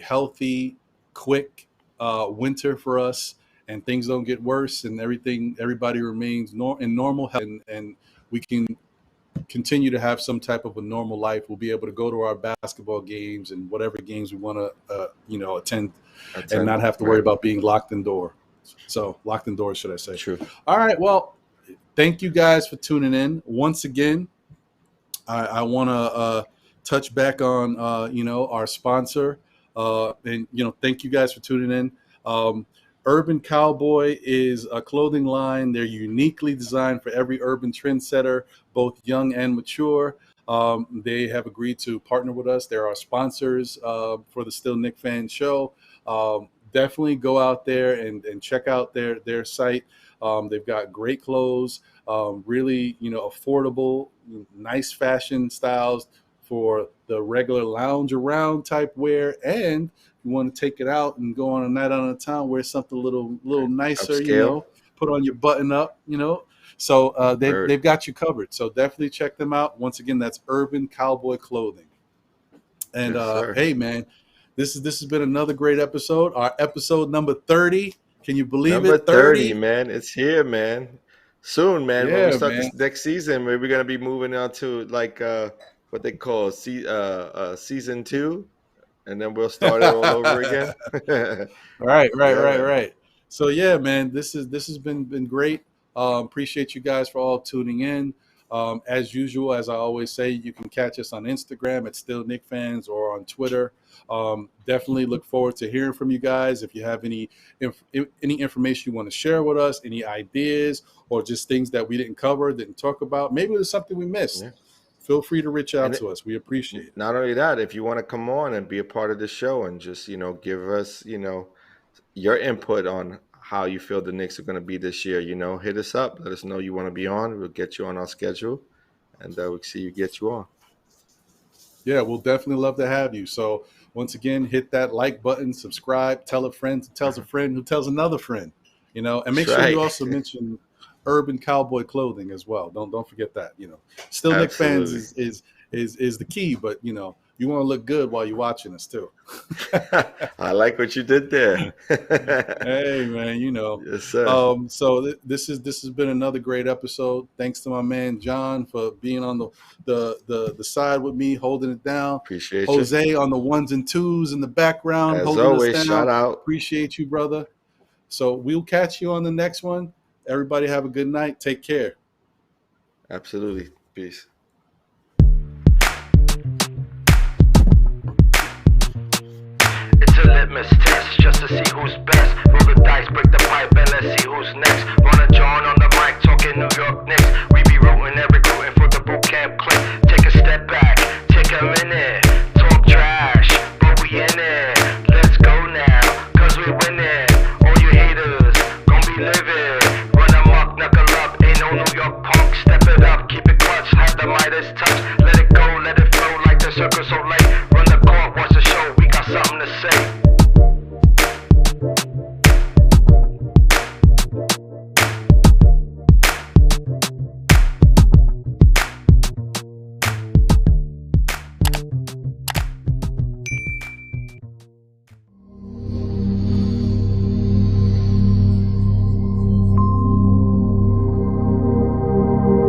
A: healthy, quick winter for us, and things don't get worse, and everybody remains in normal health, and we can continue to have some type of a normal life. We'll be able to go to our basketball games and whatever games we want to, attend, and not have to worry about being locked indoors. Should I say?
B: True.
A: All right. Well, thank you guys for tuning in once again. I want to touch back on, our sponsor, and thank you guys for tuning in. Urban Cowboy is a clothing line. They're uniquely designed for every urban trendsetter, both young and mature. They have agreed to partner with us. They're our sponsors for the Still Knick Fan show. Definitely go out there and check out their site. They've got great clothes, really, affordable, nice fashion styles for the regular lounge around type wear, and you want to take it out and go on a night out of town, wear something a little nicer,
B: Upscale.
A: put on your button up, So they've got you covered. So definitely check them out. Once again, that's Urban Cowboy Clothing. And hey, man, this has been another great episode. Our episode number 30. Can you believe
B: number
A: it? 30,
B: man. It's here, man. Soon, man.
A: Yeah,
B: when we start
A: man.
B: this next season, we're gonna be moving on to like what they call season 2. And then we'll start it all over again.
A: Right. So yeah, man, this has been great. Appreciate you guys for all tuning in. As usual, as I always say, you can catch us on Instagram at Still Knick Fans or on Twitter. Definitely look forward to hearing from you guys. If you have any information you want to share with us, any ideas, or just things that we didn't cover, didn't talk about, maybe there's something we missed.
B: Yeah.
A: Feel free to reach out to us. We appreciate it.
B: Not only that, if you want to come on and be a part of the show and just, give us, your input on how you feel the Knicks are going to be this year, hit us up. Let us know you want to be on. We'll get you on our schedule, and we'll see you get you on.
A: Yeah, we'll definitely love to have you. So once again, hit that like button, subscribe, tell a friend who tells a friend who tells another friend, and make sure you also mention Urban Cowboy Clothing as well. Don't forget that. Still Knick Fans is the key, but you want to look good while you're watching us too.
B: I like what you did there.
A: Hey man,
B: Yes, sir.
A: So this has been another great episode. Thanks to my man John for being on the side with me, holding it down.
B: Appreciate
A: Jose
B: you.
A: on the 1s and 2s in the background,
B: As
A: holding
B: always,
A: us down.
B: shout out.
A: Appreciate you, brother. So we'll catch you on the next one. Everybody have a good night. Take care.
B: Absolutely. Peace.
C: It's a litmus test just to see who's best. Roll the dice, break the pipe, and let's see who's next. Ron and Jon on the mic talking New York Knicks. We be rooting and recruiting for the boot camp click.